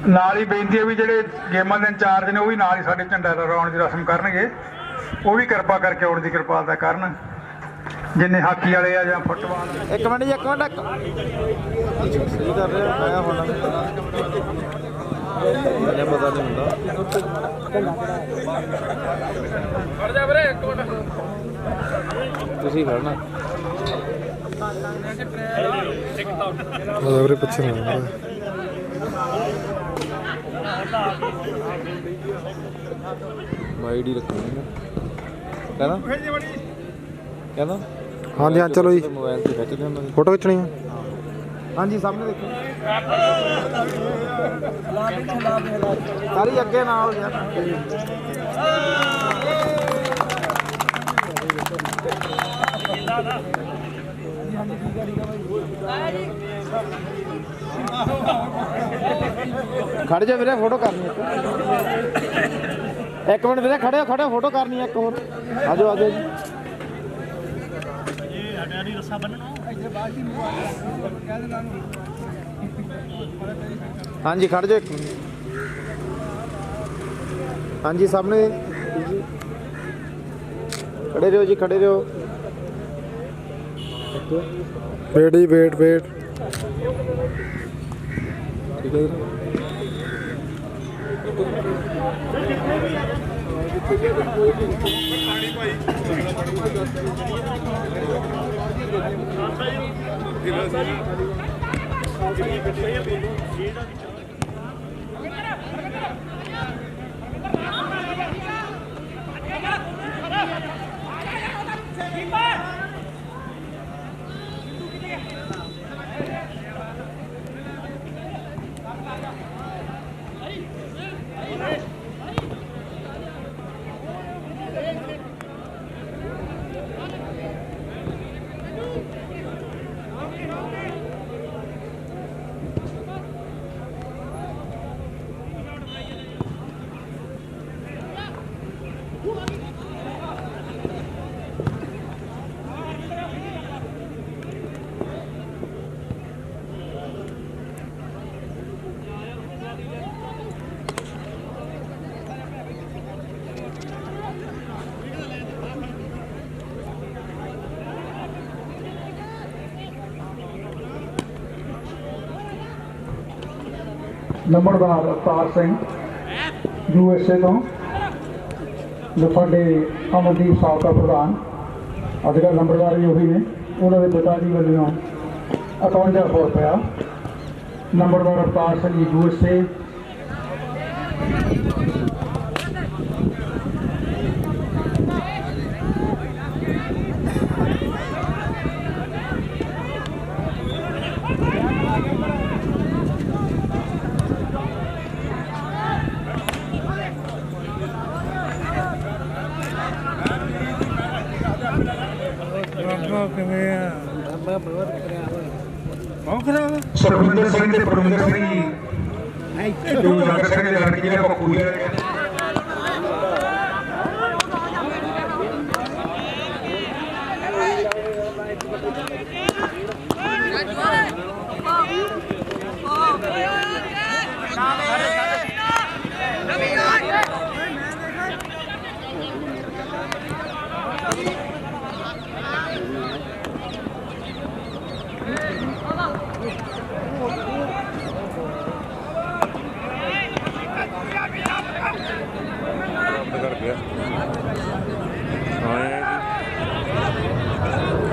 ਨਾਲ ਹੀ ਬੇਨਤੀ ਹੈ ਵੀ ਜਿਹੜੇ ਗੇਮਾਂ ਦੇ ਇੰਚਾਰਜ ਨੇ ਉਹ ਵੀ ਨਾਲ ਹੀ ਸਾਡੇ ਝੰਡਾ ਲਹਿਰਾਉਣ ਦੀ ਰਸਮ ਕਰਨਗੇ, ਉਹ ਵੀ ਕਿਰਪਾ ਕਰਕੇ ਆਉਣ ਦੀ ਕਿਰਪਾਲਤਾ ਕਰਨ, ਜਿੰਨੇ ਹਾਕੀ ਵਾਲੇ ਆ ਜਾਂ ਫੁੱਟਬਾਲ। ਇੱਕ ਮਿੰਟ ਸਹੀ ਕਰ ਰਿਹਾ ਮੈਂ ਹੁਣ ਮੈਨੂੰ ਪਤਾ ਨਹੀਂ ਹੁੰਦਾ। ਖੜ ਜਾ ਵੀਰੇ ਇੱਕ ਮਿੰਟ, ਤੁਸੀਂ ਖੜਨਾ ਵੀਰੇ ਪਿੱਛੇ ਨਾ ਆਈਡੀ ਰੱਖਣੀ ਨਾ ਕਹਿੰਦਾ ਹਾਂਜੀ ਹਾਂ ਚਲੋ ਜੀ ਮੋਬਾਈਲ ਤੇ ਖਿੱਚਦੇ ਉਹਨਾਂ ਦੀ ਫੋਟੋ ਖਿੱਚਣੀ ਆ ਹਾਂਜੀ ਸਾਹਮਣੇ ਦੇਖੋ ਸਾਰੀ ਅੱਗੇ ਨਾ ਹੋ ਯਾਰ खड़ जा ਵੀਰੇ ਫੋਟੋ ਕਰਨੀ ਇੱਕ ਮਿੰਟ ਵੀਰੇ ਖੜੇ ਫੋਟੋ ਕਰਨੀ ਇੱਕ ਹੋਰ ਆਜੋ ਆਜੋ ਜੀ ਰੱਸਾ ਬੰਨਣਾ ਹਾਂਜੀ ਖੜ ਜਾ ਇੱਕ ਮਿੰਟ ਹਾਂਜੀ ਸਾਹਮਣੇ खड़े रहो जी खड़े रहो वेट जी वेट ठीक है ਨੰਬਰਦਾਰ ਅਵਤਾਰ ਸਿੰਘ USA ਤੋਂ ਲਫਾਡੇ ਅਮਨਦੀਪ ਸਾਬਕਾ ਪ੍ਰਧਾਨ ਅੱਜ ਕੱਲ੍ਹ ਨੰਬਰਦਾਰ ਵੀ ਉਹੀ ਨੇ, ਉਹਨਾਂ ਦੇ ਪਿਤਾ ਜੀ ਵੱਲੋਂ 5100 ਰੁਪਇਆ। ਨੰਬਰਦਾਰ ਅਵਤਾਰ ਸਿੰਘ ਜੀ USA ਸੁਖਵਿੰਦਰ ਸਿੰਘ ਤੇ ਪਰਵਿੰਦਰ ਸਿੰਘ ਜੀ ਜੋ ਜਗਤ ਸਿੰਘ ਦੇ ਲੜਕੀ ਨੇ ਪੱਕੂ ਜੀ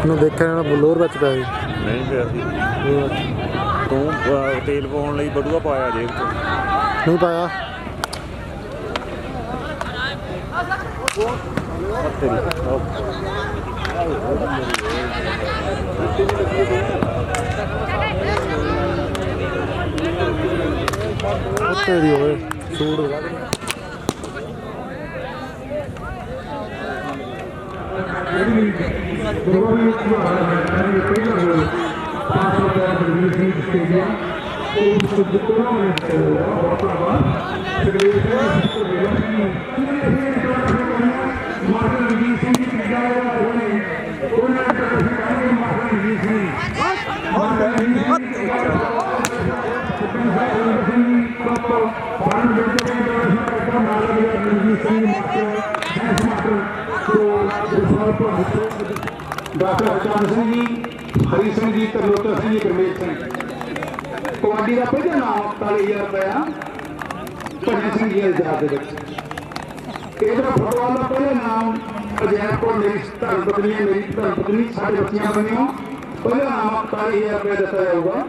ਨੂੰ ਦੇਖਿਆ ਨਾ ਬਲੋਰ ਵਿੱਚ ਪਿਆ ਸੀ ਨਹੀਂ ਪਿਆ ਸੀ ਤੂੰ ਤੇਲ ਪਾਉਣ ਲਈ ਬਟੂਆ ਪਾਇਆ ਜੇਬ 'ਚ ਨਹੀਂ ਪਾਇਆ ਉੱਤੇ ਦੀ ਹੋਵੇ ਸੂਟ Thank you. ਫਾਰਮ ਵਿੱਚ ਦੇ ਡਾਕਟਰ ਮਾਲਕ Ranjit Singh master science master doctor Harchand Singh ji, Hari Singh ji, Tarlochan Singh ji, Gurmel Singh. Kabaddi ਦਾ ਪਹਿਲਾ ਨਾਮ 41,000 ਰੁਪਇਆ ਭਜਨ ਸਿੰਘ ਜੀ ਦੇ ਦੇ ਵਿੱਚ। ਇਹਦਾ ਫੁੱਟਬਾਲ ਦਾ ਪਹਿਲਾ ਨਾਮ ਅਜੈਬ ਕੌਰ ਮੇਰੀ ਧਰਮ ਪਤਨੀ ਹੈ, ਮੇਰੀ ਧਰਮ ਪਤਨੀ ਸਾਡੇ ਬੱਚਿਆਂ ਬੰਨਿਓ ਪਹਿਲਾ ਨਾਮ 41,000 ਰੁਪਏ ਦਿੱਤਾ ਜਾਊਗਾ।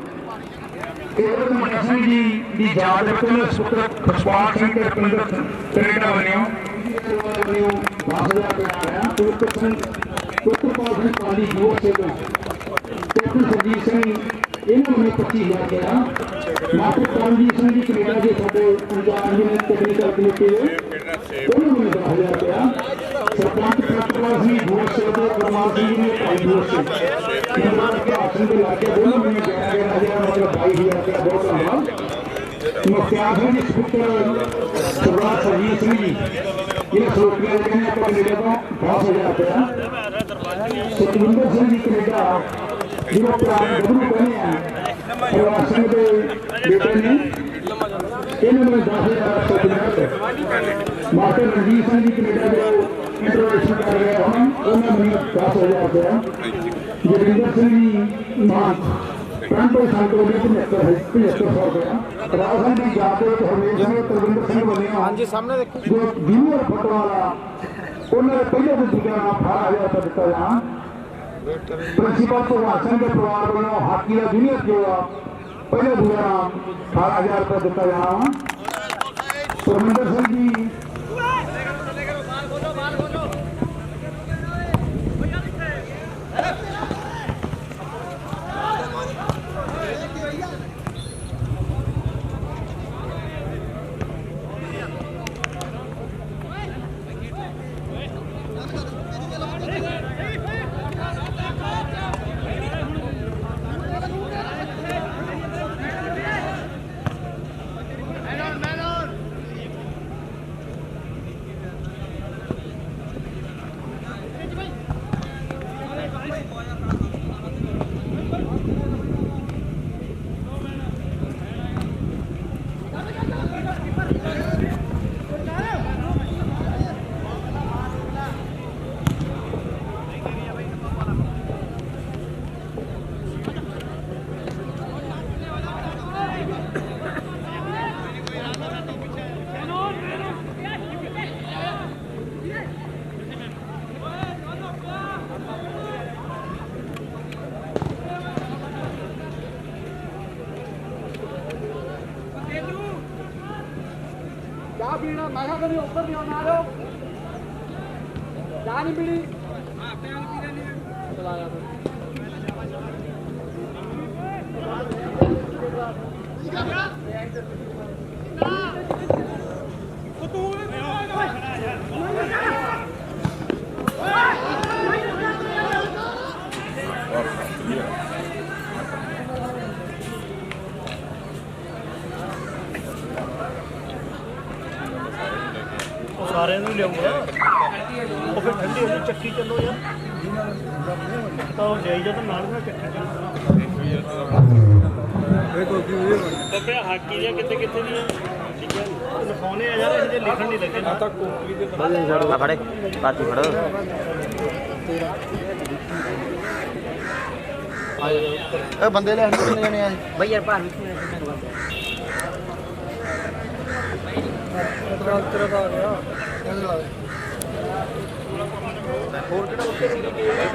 ਇਹਦਾ ਮਨਿੰਦਰ ਸਿੰਘ ਜੀ ਦੀ ਯਾਦ ਵਿੱਚ ਸੁਖਪਾਲ ਸਿੰਘ ਤੇ ਰੁਪਿੰਦਰ ਕੈਨੇਡਾ ਬੰਨਿਓ 10,000 ਰੁਪਏ ਆ ਰਿਹਾ। ਸੁਖਪਾਲ ਸਿੰਘ ਪਾਲੀ ਯੂਐਸਏ ਤੋਂ, ਕੈਪਟਨ ਸਰਜੀਤ ਸਿੰਘ ਇਹਨਾਂ ਨੂੰ 25,000 ਰੁਪਇਆ। ਮਾਸਟਰ ਕਰਮਜੀਤ ਸਿੰਘ ਜੀ ਕੈਨੇਡਾ ਦੇ ਸਾਡੇ ਇੰਚਾਰਜ ਨੇ ਟੈਕਨੀਕਲ ਕਮੇਟੀ ਦੇ, ਉਹਨਾਂ ਨੂੰ 10,000 ਰੁਪਇਆ। ਸਰਪੰਚ ਪ੍ਰਤਪਾਲ ਸਿੰਘ ਯੂਐਸਏ ਤੋਂ, ਗੁਰਮਾਨ ਸਿੰਘ ਜੀ ਨੇ 2,500 ਸਿੰਘ ਦੇ ਲਾ ਕੇ ਦੋਨੋਂ ਨੂੰ 11,000 ਮਤਲਬ 22,000 ਰੁਪਇਆ। ਬਹੁਤ ਧੰਨਵਾਦ। ਮੁਖਤਿਆਰ ਸਿੰਘ ਜੀ ਸਪੁੱਤਰ ਸਰਦਾਰ ਸਰਜੀਤ ਸਿੰਘ ਜੀ ਜਿਹੜੇ ਸਲੋਕੀਆਂ ਦੇ ਕਹਿੰਦੇ ਆਪਾਂ ਕੈਨੇਡਾ ਤੋਂ 10,000 ਰੁਪਇਆ। ਸਤਵਿੰਦਰ ਸਿੰਘ ਜੀ ਕੈਨੇਡਾ ਜਿਹੜਾ ਭਰਾ ਗੱਭਰੂ ਕਹਿੰਦੇ ਆ ਪ੍ਰਵਾਸ ਸਿੰਘ ਦੇ ਬੇਟੇ ਨੇ, ਇਹਨਾਂ ਨੂੰ 10,000 ਮਾਸਟਰ ਰਣਜੀਤ ਸਿੰਘ ਜੀ ਕੈਨੇਡਾ ਦੇ ਇੰਟਰੋਡਕਸ਼ਨ ਕਰ ਰਹੇ ਹਨ, ਉਹਨਾਂ ਨੂੰ 10,000 ਰੁਪਇਆ। ਜਗਿੰਦਰ ਸਿੰਘ ਜੀ ਮਾਨ ਟ੍ਰਾਂਟੋ ਸੰਤੋ ਦੇ 75,000 ਰੁਪਇਆ। ਰਾਜਸਥਾਨ ਦੀ ਜਾਤ ਦੇ ਵਿੱਚ ਹਰਮੇਸ਼ ਸਿੰਘ ਤਰਵਿੰਦਰ ਸਿੰਘ ਬੰਨਿਆ, ਹਾਂਜੀ ਸਾਹਮਣੇ ਦੇਖੋ, ਜੋ ਜੂਨੀਅਰ ਫੁੱਟਬਾਲ ਵਾਲਾ, ਉਹਨਾਂ ਦੇ ਪਹਿਲੇ ਤੋਂ ਦੂਜਾ ਨਾਮ 18,000 ਰੁਪਇਆ ਦਿੱਤਾ ਜਾਣਾ। ਪ੍ਰਿੰਸੀਪਲ ਭਗਵਾਨ ਸਿੰਘ ਦੇ ਪਰਿਵਾਰ ਵੱਲੋਂ ਹਾਕੀ ਦਾ ਜੂਨੀਅਰ ਜੋ ਆ ਪਹਿਲੇ ਦੂਜਾ ਨਾਮ 18,000 ਰੁਪਇਆ ਦਿੱਤਾ ਜਾਣਾ। ਪਰਮਿੰਦਰ ਸਿੰਘ ਜੀ ਚਾਹ ਪੀਣਾ, ਮੈਂ ਕਿਹਾ ਕਦੇ ਉੱਪਰ ਨਹੀਂ ਆਉਣਾ, ਆ ਜਾਓ। ਚਾਹ ਨਹੀਂ ਪੀਣੀ, ਚਲਾ ਜਾ ਸਾਰਿਆਂ ਨੂੰ ਲਿਆਉਂਗਾ, ਉਹ ਫਿਰ ਠੰਡੀ ਹੋ ਜਾਊ। ਚੱਕੀ ਚੱਲੋ ਯਾਰ, ਤਾਂ ਉਹ ਜਾਈਦਾ ਤਾਂ ਨਾਲ ਨਾਲ ਚੱਕੀ ਚੱਲੋ। ਹਾਕੀ ਦੀਆਂ ਕਿੱਥੇ ਕਿੱਥੇ ਦੀਆਂ ਲਿਖਾਉਣੇ ਆ ਯਾਰ, ਇਹਦੇ ਲਿਖਣ ਨਹੀਂ ਲੱਗੇ ਨਾ। ਤਾਂ ਕੋਪੀ ਦੇ ਫੜੇ ਪਾਤੀ ਫੜੋ ਇਹ ਬੰਦੇ ਲੈ ਕਿੰਨੇ ਜਣੇ ਆ ਬਈ ਯਾਰ ਭਾਰ ਵਿੱਚ ਹੋਰ ਕਿਹੜਾ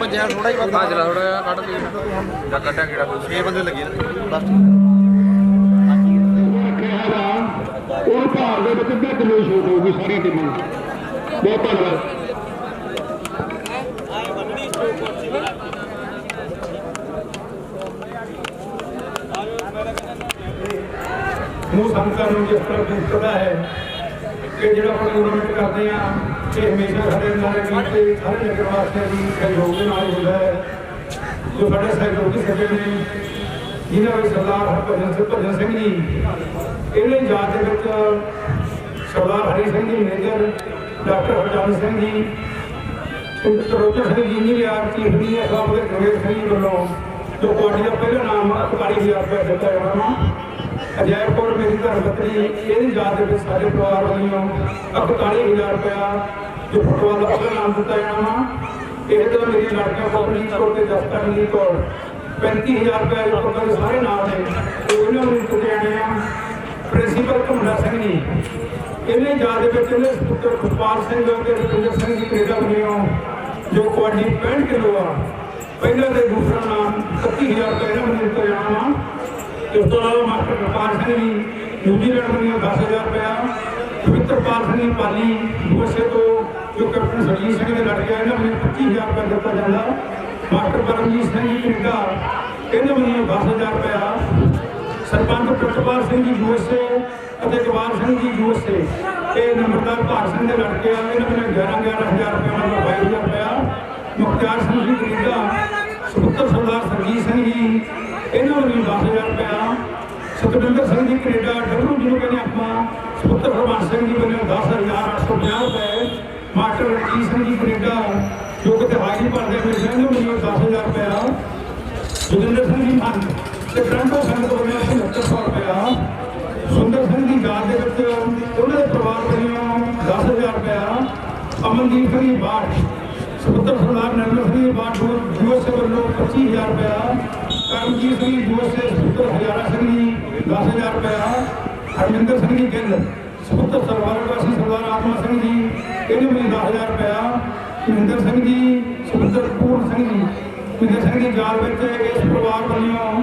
ਭੱਜਿਆ ਥੋੜਾ ਹੀ ਬੰਦਾ ਚਲਾ ਥੋੜਾ ਜਿਹਾ ਕੱਢ ਲਈ ਜਾਂ ਕੱਢਿਆ ਕਿਹੜਾ 6 ਬੰਦੇ ਲੱਗੇ ਬਸ। ਉਹ ਭਾਰ ਦੇ ਵਿੱਚ ਅੱਧਾ ਕਿਲੋ ਛੋਟ ਹੋਊਗੀ ਸਾਰੀ ਟੀਮਾਂ। ਬਹੁਤ ਧੰਨਵਾਦ। ਨੂੰ ਸੰਗਤਾਂ ਨੂੰ ਜਿਸ ਤਰ੍ਹਾਂ ਪਤਾ ਹੈ ਕਿ ਜਿਹੜਾ ਆਪਾਂ ਟੂਰਨਾਮੈਂਟ ਕਰਦੇ ਆ ਇਹ ਹਮੇਸ਼ਾ ਸਾਡੇ ਨਾਲ ਤੇ ਸਾਰੇ ਨਗਰ ਵਾਸਤੇ ਦੀ ਸਹਿਯੋਗ ਦੇ ਨਾਲ ਹੁੰਦਾ ਹੈ। ਜੋ ਸਾਡੇ ਸਹਿਯੋਗੀ ਸੱਜਣ ਨੇ ਜਿਨ੍ਹਾਂ ਵਿੱਚ ਸਰਦਾਰ ਭਜਨ ਸਿੰਘ ਜੀ, ਇਹਨੇ ਯਾਦ ਦੇ ਵਿੱਚ ਸਰਦਾਰ ਹਰੀ ਸਿੰਘ ਜੀ ਮੈਨੇਜਰ, ਡਾਕਟਰ ਹਰਚੰਦ ਸਿੰਘ ਜੀ, ਤਰਲੋਚਨ ਸਿੰਘ ਜੀ ਨੇ ਯਾਰ ਚੀਫ ਦੀ ਸਾਹਿਬ ਦੇ ਗੁਰਮੇਲ ਸਿੰਘ ਜੀ ਵੱਲੋਂ ਜੋ ਕਬੱਡੀ ਦਾ ਪਹਿਲਾ ਨਾਮ 41,000 ਰੁਪਏ ਦਿੱਤਾ ਜਾਣਾ। ਅਜੈਬ ਕੌਰ ਮੇਰੀ ਧਰਮ ਪਤਨੀ, ਇਹਦੀ ਯਾਦ ਦੇ ਵਿੱਚ ਸਾਡੇ ਪਰਿਵਾਰ ਵੱਲੋਂ 41,000 ਰੁਪਇਆ ਜੋ ਫੁੱਟਬਾਲ ਦਾ ਉਹਦਾ ਨਾਮ ਦਿੱਤਾ ਜਾਣਾ ਵਾ। ਇਹ ਤਾਂ ਮੇਰੀਆਂ ਲੜਕੀਆਂ ਪਵਨੀਤ ਕੌਰ ਤੇ ਜਸਕਰਨਜੀਤ ਕੌਰ 35,000 ਰੁਪਇਆ ਜੋ ਪੱਕਾ ਦੇ ਸਾਰੇ ਨਾਮ ਨੇ ਉਹ ਇਹਨਾਂ ਨੂੰ ਦਿੱਤੇ ਜਾਣੇ ਆ। ਪ੍ਰਿੰਸੀਪਲ ਘੁੰਮਣਾ ਸਿੰਘ ਜੀ, ਇਹਨੇ ਯਾਦ ਦੇ ਵਿੱਚ ਇਹਦੇ ਪੁੱਤਰ ਖੁਸ਼ਪਾਲ ਸਿੰਘ ਤੇ ਰਜਿੰਦਰ ਸਿੰਘ ਜੀ ਕੈਨੇਡਾ ਵੱਲੋਂ ਜੋ ਕਬੱਡੀ 65 ਕਿਲੋ ਆ, ਪਹਿਲਾ ਤੇ ਦੂਸਰਾ ਨਾਮ 31,000 ਰੁਪਏ ਇਹਨਾਂ ਨੂੰ ਦਿੱਤਾ ਜਾਣਾ ਵਾ। ਇਸ ਤੋਂ ਇਲਾਵਾ ਮਾਸਟਰ ਕਿਰਪਾਲ ਸਿੰਘ ਜੀ ਨਿਊਜ਼ੀਲੈਂਡ ਵੱਲੋਂ 10,000 ਰੁਪਇਆ, ਪਵਿੱਤਰਪਾਲ ਸਿੰਘ ਪਾਲੀ USA ਤੋਂ ਜੋ ਕੈਪਟਨ ਸਰਜੀਤ ਸਿੰਘ ਦੇ ਲੜਕੇ ਆ, ਇਹਨਾਂ ਵੱਲੋਂ 25,000 ਰੁਪਇਆ ਦਿੱਤਾ ਜਾਂਦਾ। ਮਾਸਟਰ ਪਰਮਜੀਤ ਸਿੰਘ ਜੀ ਕੈਨੇਡਾ, ਇਹਨਾਂ ਵੱਲੋਂ 10,000 ਰੁਪਇਆ। ਸਰਪੰਚ ਪ੍ਰਿਤਪਾਲ ਸਿੰਘ ਜੀ USA ਅਤੇ ਜਵਾਰ ਸਿੰਘ ਜੀ USA, ਇਹ ਨੰਬਰਦਾਰ ਭਾਗ ਸਿੰਘ ਦੇ ਲੜਕੇ ਆ, ਇਹਨਾਂ ਵੱਲੋਂ 11,000 ਰੁਪਇਆ ਮਤਲਬ 22,000 ਰੁਪਇਆ। ਮੁਖਤਿਆਰ ਸਿੰਘ ਜੀ ਕੈਨੇਡਾ, ਸਪੁੱਤਰ ਸਰਦਾਰ ਸਰਜੀਤ ਸਿੰਘ ਜੀ, ਇਹਨਾਂ ਵੱਲੋਂ 10,000 ਰੁਪਇਆ। ਸਤਵਿੰਦਰ ਸਿੰਘ ਜੀ ਕੈਨੇਡਾ, ਡਬਲੂ ਜਿਹਨੂੰ ਕਹਿੰਦੇ ਆਪਾਂ, ਸਪੁੱਤਰ ਹਰਬੰਸ ਸਿੰਘ ਜੀ ਵੱਲੋਂ 10,850 ਰੁਪਏ। ਮਾਸਟਰ ਰਣਜੀਤ ਸਿੰਘ ਜੀ ਕੈਨੇਡਾ, ਜੋ ਕਿਤੇ ਹਾਜ਼ਰੀ ਭਰਦੇ ਮੇਰੇ ਇਹਨਾਂ ਵੱਲੋਂ 10,000 ਰੁਪਇਆ। ਜੋਗਿੰਦਰ ਸਿੰਘ ਜੀ ਮਨ ਤੇ ਟਰੰਟੋ ਸੰਗਤ ਵੱਲੋਂ 7600 ਰੁਪਇਆ। ਸੁੰਦਰ ਸਿੰਘ ਦੀ ਯਾਦ ਦੇ ਵਿੱਚ ਉਹਨਾਂ ਦੇ ਪਰਿਵਾਰ ਵੱਲੋਂ 10,000 ਰੁਪਇਆ। ਅਮਨਦੀਪ ਸਿੰਘ ਬਾਠ, ਸਪੁੱਤਰ ਸਰਦਾਰ ਨਰਮਲ ਸਿੰਘ ਬਾਠ USA ਵੱਲੋਂ 25,000 ਰੁਪਇਆ। ਕਰਮਜੀਤ ਸਿੰਘ USA, ਸਪੁੱਤਰ ਹਜ਼ਾਰਾ ਸਿੰਘ ਜੀ 10,000 ਰੁਪਇਆ। ਹਰਮਿੰਦਰ ਸਿੰਘ ਜੀ ਗਿੱਲ, ਸਪੁੱਤਰ ਸਰਵਾਰਵਾਸੀ ਸਰਦਾਰ ਆਤਮਾ ਸਿੰਘ ਜੀ, ਇਹਨੇ ਵੀ 10,000 ਰੁਪਇਆ। ਮਹਿੰਦਰ ਸਿੰਘ ਜੀ, ਸਪੁੱਤਰ ਪੂਰਨ ਸਿੰਘ ਜੀ, ਮਹਿੰਦਰ ਸਿੰਘ ਦੀ ਯਾਦ ਵਿੱਚ ਇਸ ਪਰਿਵਾਰ ਵੱਲੋਂ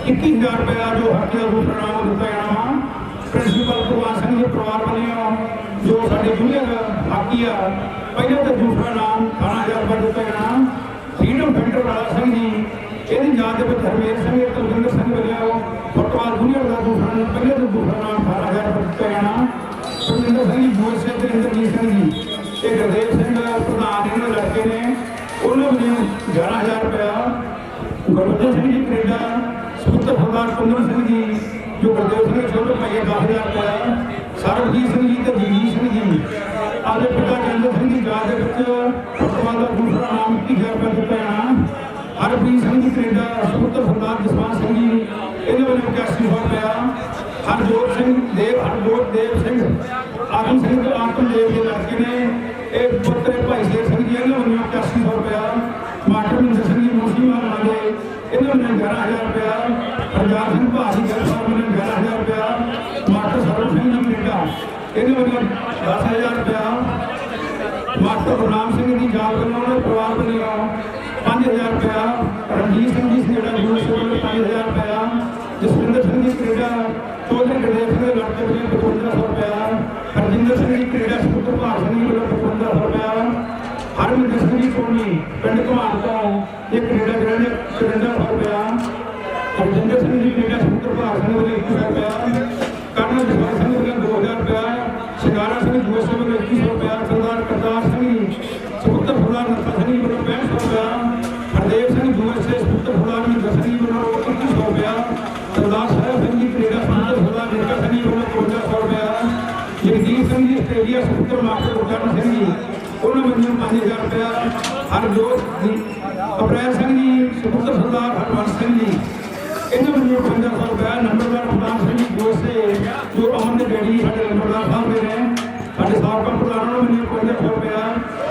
21,000 ਰੁਪਇਆ ਜੋ ਹਾਕੀ ਦਾ ਦੂਸਰਾ ਨਾਮ ਦਿੱਤਾ ਜਾਣਾ। ਪ੍ਰਿੰਸੀਪਲ ਕੁਲਵੰਤ ਸਿੰਘ ਦੇ ਪਰਿਵਾਰ ਵੱਲੋਂ ਜੋ ਸਾਡੇ ਜੂਨੀਅਰ ਹਾਕੀ ਆ, ਪਹਿਲੇ ਤੇ ਦੂਸਰਾ ਨਾਮ 18,000 ਰੁਪਇਆ ਦਿੱਤਾ ਜਾਣਾ। ਫਰੀਡਮ ਫਾਈਟਰ ਰਾਜਾ ਸਿੰਘ ਜੀ, ਇਹਦੀ ਯਾਦ ਦੇ ਵਿੱਚ ਹਰਮੇਲ ਸਿੰਘ ਤੇ ਕੁਲਵਿੰਦਰ ਸਿੰਘ ਵੱਲੋਂ ਫੁੱਟਬਾਲ ਜੂਨੀਅਰ ਦਾ ਦੂਸਰਾ ਨਾਮ, ਪਹਿਲੇ ਤੇ ਦੂਸਰਾ ਨਾਮ 18,000 ਰੁਪਇਆ ਦਿੱਤਾ ਜਾਣਾ। ਸੁਰਿੰਦਰ ਸਿੰਘ ਜੀ USA ਤੇ ਇੰਦਰਜੀਤ ਸਿੰਘ ਜੀ, ਇਹ ਗੁਰਦੇਵ ਸਿੰਘ ਪ੍ਰਧਾਨ ਇਹਨਾਂ ਦੇ ਲੜਕੇ ਨੇ, ਉਹਨਾਂ ਵੱਲੋਂ 11,000 ਰੁਪਇਆ। ਗੁਰਬਚਨ ਸਿੰਘ ਜੀ ਕੈਨੇਡਾ, ਸਪੁੱਤਰ ਸਰਦਾਰ ਕੁੰਦਨ ਸਿੰਘ ਜੀ, ਜੋ ਗੁਰਦੇਵ ਸਿੰਘ ਛੋਟੇ ਭਾਈ 10,000 ਰੁਪਇਆ। ਸਰਬਜੀਤ ਸਿੰਘ ਜੀ ਤੇ ਜਗਜੀਤ ਸਿੰਘ ਜੀ, ਆਦੇ ਪਿਤਾ ਜੰਦਰ ਸਿੰਘ ਦੀ ਯਾਦ ਦੇ ਵਿੱਚ ਫੁੱਟਬਾਲ ਦਾ ਦੂਸਰਾ ਨਾਮ 21,000 ਰੁਪਇਆ ਦਿੱਤਾ ਜਾਣਾ। ਹਰਪ੍ਰੀਤ ਸਿੰਘ ਜੀ ਕੈਨੇਡਾ, ਸਪੁੱਤਰ ਸਰਦਾਰ ਜਸਵੰਤ ਸਿੰਘ ਜੀ, ਇਹਦੇ ਵੱਲੋਂ 81,000 ਰੁਪਇਆ। ਹਰਜੋਤ ਸਿੰਘ ਦੇਵ, ਹਰਜੋਤ ਦੇਵ ਸਿੰਘ, ਆਤਮ ਸਿੰਘ ਤੇ ਆਤਮਦੇਵ ਦੇ ਲੜਕੇ ਨੇ, ਇਹ ਪੁੱਤਰ ਭਾਈ ਸ਼ੇਰ ਸਿੰਘ ਜੀ, ਇਹਨਾਂ ਵੱਲੋਂ 81,000 ਰੁਪਇਆ। ਮਾਸਟਰ ਮਹਿੰਦਰ ਸਿੰਘ ਜੀ ਮੁਸਲਿਮਾਨ ਵਾਲੇ, ਇਹਨਾਂ ਵੱਲੋਂ 11,000 ਰੁਪਇਆ। ਪੰਜਾਬ ਸਿੰਘ ਭਾਜੀ ਗੱਲ ਸਾਹਿਬ ਵੱਲੋਂ 11,000 ਰੁਪਇਆ। ਮਾਸਟਰ ਸਰਵ ਸਿੰਘ ਜੀ ਕੈਨੇਡਾ, ਇਹਦੇ ਵੱਲੋਂ 10,000 ਰੁਪਇਆ। ਮਾਸਟਰ ਗੁਰਨਾਮ ਸਿੰਘ ਦੀ ਯਾਦ ਵੱਲੋਂ ਉਹਨਾਂ ਦੇ ਪਰਿਵਾਰ ਵੱਲੋਂ 5,000 ਰੁਪਇਆ। ਰਣਜੀਤ ਸਿੰਘ ਜੀ ਕੈਨੇਡਾ USA ਵੱਲੋਂ 5,000 ਰੁਪਇਆ। ਜਸਵਿੰਦਰ ਸਿੰਘ ਜੀ ਕੈਨੇਡਾ, ਚੌਧਰੀ ਗੁਰਦੇਵ ਸਿੰਘ ਦੇ ਲੜਕੇ ਵੱਲੋਂ 5500 ਰੁਪਇਆ। ਹਰਜਿੰਦਰ ਸਿੰਘ ਜੀ ਕੈਨੇਡਾ, ਸਪੁੱਤਰ ਭਾਗ ਸਿੰਘ ਜੀ ਵੱਲੋਂ 5500 ਰੁਪਇਆ। ਹਰਮਿੰਦਰ ਸਿੰਘ ਜੀ ਸੋਨੀ, ਪਿੰਡ ਘੁਮਾਣ ਤੋਂ ਇਹ ਕੈਨੇਡਾ ਗ੍ਰੈਂਡ 5400 ਰੁਪਇਆ। ਹਰਜਿੰਦਰ ਸਿੰਘ ਜੀ ਕੈਨੇਡਾ, ਸਪੁੱਤਰ ਭਾਗ ਸਿੰਘ ਵੱਲੋਂ 2100 ਰੁਪਇਆ। ਕਰਨਲ ਜਸਵੰਤ ਸਿੰਘ ਵੱਲੋਂ 2,000 ਰੁਪਇਆ। ਸ਼ਿੰਗਾਰਾ ਸਿੰਘ USA ਵੱਲੋਂ 2100 ਰੁਪਇਆ। ਸਰਦਾਰ ਕਰਤਾਰ ਸਿੰਘ ਜੀ, ਸਪੁੱਤਰ ਸਰਦਾਰ ਨੱਥਾ ਸਿੰਘ ਜੀ ਵੱਲੋਂ 6500 ਰੁਪਇਆ। ਹਰਦੇਵ ਸਿੰਘ USA, ਸਪੁੱਤਰ ਸਰਦਾਰ ਮਹਿੰਦਰ ਸਿੰਘ ਜੀ ਵੱਲੋਂ 2100 ਰੁਪਇਆ। ਸਰਦਾਰ ਸਾਹਿਬ ਸਿੰਘ ਜੀ ਕੈਨੇਡਾ, ਸਪੁੱਤਰ ਸਰਦਾਰ ਨਿਰਕਾ ਸਿੰਘ ਜੀ ਵੱਲੋਂ 5500 ਰੁਪਇਆ। ਜਗਦੀਪ ਸਿੰਘ ਜੀ ਆਸਟ੍ਰੇਲੀਆ, ਸਪੁੱਤਰ ਮਾਸਟਰ ਗੁਰਚਰਨ ਸਿੰਘ ਜੀ, ਉਹਨਾਂ ਵੱਲੋਂ 5,000 ਰੁਪਇਆ। ਹਰਜੋਤ ਜੀ, ਅਪ੍ਰੈਲ ਸਿੰਘ ਜੀ, ਸਪੁੱਤਰ ਸਰਦਾਰ ਹਰਬੰਸ ਸਿੰਘ ਜੀ, ਇਹਨਾਂ ਵੱਲੋਂ 5500 ਰੁਪਇਆ। ਨੰਬਰਦਾਰ ਪ੍ਰਧਾਨ ਸਿੰਘ ਜੀ USA, ਜੋ ਅਮਨ ਦੇ ਡੈਡੀ ਸਾਡੇ ਨੰਬਰਦਾਰ ਸਾਹਿਬ ਦੇ ਨੇ, ਸਾਡੇ ਸਾਬਕਾ ਪ੍ਰਧਾਨਾਂ ਵੱਲੋਂ 5500 ਰੁਪਇਆ।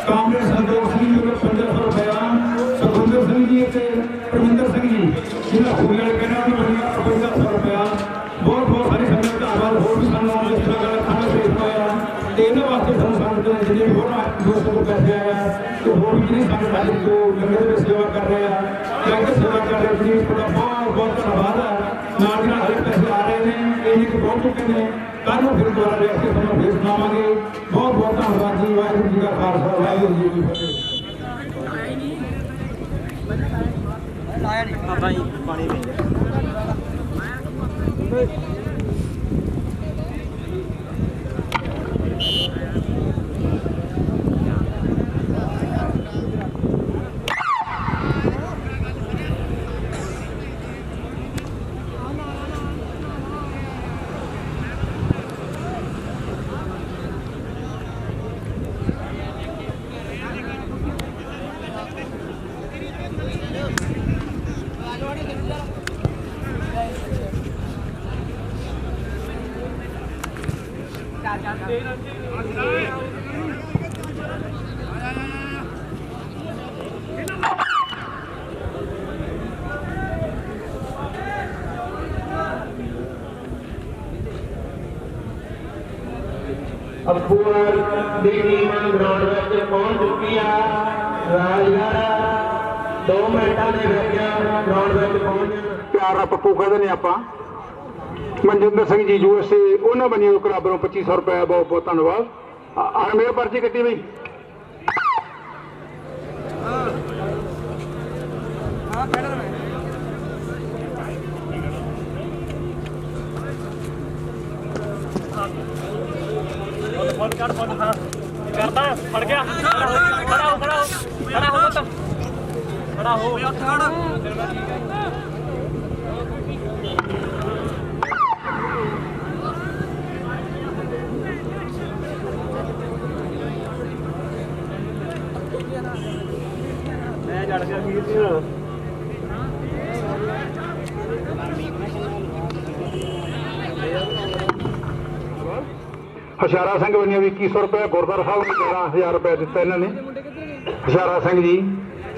ਕਾਮਰੇਡ ਸੰਤੋਖ ਸਿੰਘ ਜੀ ਵੱਲੋਂ 5500 ਰੁਪਇਆ। ਸੁਖਵਿੰਦਰ ਸਿੰਘ ਜੀ ਅਤੇ ਪ੍ਰਵਿੰਦਰ ਸਿੰਘ ਜੀ, ਜਿਹਨਾਂ ਖੂਬੀ ਵਾਲੇ ਕਹਿੰਦੇ ਉਹਨਾਂ ਵੱਲੋਂ 5500 ਰੁਪਇਆ। ਬਹੁਤ ਬਹੁਤ ਸਾਰੀ ਸੰਗਤ ਦਾ ਧੰਨਵਾਦ। ਹੋਰ ਵੀ ਸਾਨੂੰ ਆਉਣ ਦੇ ਗੱਲ ਖਾਣਾ ਭੇਜ ਹੋਇਆ ਤੇ ਇਹਨਾਂ ਵਾਸਤੇ ਸਾਨੂੰ ਸੰਗਤ ਨੇ ਜਿਹੜੇ ਵੀ ਹੋਰ ਦੋਸਤਾਂ ਤੋਂ ਪੈਸੇ ਆਇਆ ਤੇ ਹੋਰ ਵੀ ਜਿਹੜੀ ਸੰਗਤ ਸਾਡੇ ਜੋ ਲੰਗਰ ਦੇ ਸੇਵਾ ਕਰ ਰਹੇ ਆ ਜਾਂ ਕਿ ਸੇਵਾ ਕਰ ਰਹੇ ਪਲੀਜ਼ ਤੁਹਾਡਾ ਬਹੁਤ ਬਹੁਤ ਧੰਨਵਾਦ ਆ। ਨਾਲ ਦੀ ਨਾਲ ਹਰੇ ਪੈਸੇ ਆ ਰਹੇ ਨੇ, ਇਹ ਨਹੀਂ ਕਿ ਪਹੁੰਚ ਚੁੱਕੇ ਨੇ। ਕੱਲ੍ਹ ਨੂੰ ਫਿਰ ਦੁਆਰਾ ਦੇਖ ਕੇ ਤੁਹਾਨੂੰ ਫੇਰ ਸੁਣਾਵਾਂਗੇ। ਬਹੁਤ ਬਹੁਤ ਧੰਨਵਾਦ ਜੀ। ਵਾਹਿਗੁਰੂ ਜੀ ਕਾ ਖਾਲਸਾ, ਵਾਹਿਗੁਰੂ ਜੀ ਕੀ ਫਤਿਹ। ਬਾਬਾ ਜੀ ਪਾਣੀ ਅਪੂਰ ਦੀ ਟੀਮ ਗਰਾਊਂਡ ਵਿੱਚ ਪਹੁੰਚ ਚੁੱਕੀ ਆ। ਰਾਜਗੜ੍ਹ 2 ਮਿੰਟਾਂ ਦੇ ਵਿੱਚ ਗਰਾਊਂਡ ਵਿੱਚ ਪਹੁੰਚ ਪਿਆਰ ਨਾਲ ਪੱਪੂ ਕਹਿੰਦੇ ਨੇ ਆਪਾਂ। ਮਨਜਿੰਦਰ ਸਿੰਘ ਜੀ USA ਉਹਨਾਂ ਬਣੀਆਂ ਕਲੱਬ ਨੂੰ 2500 ਰੁਪਏ ਬਹੁਤ ਬਹੁਤ ਧੰਨਵਾਦ। ਹਰਮੇਲ ਪਰਚੀ ਕੱਟੀ ਬਈ। करता फड़ गया खड़ा हो मैं जड़ गया ਹਸ਼ਿਆਰਾ ਸਿੰਘ ਬਣੀਆਂ ਵੀ 2100 ਰੁਪਏ ਗੁਰਦੁਆਰਾ ਸਾਹਿਬ ਨੂੰ 11000 ਰੁਪਏ ਦਿੱਤਾ ਇਹਨਾਂ ਨੇ। ਹਸ਼ਿਆਰਾ ਸਿੰਘ ਜੀ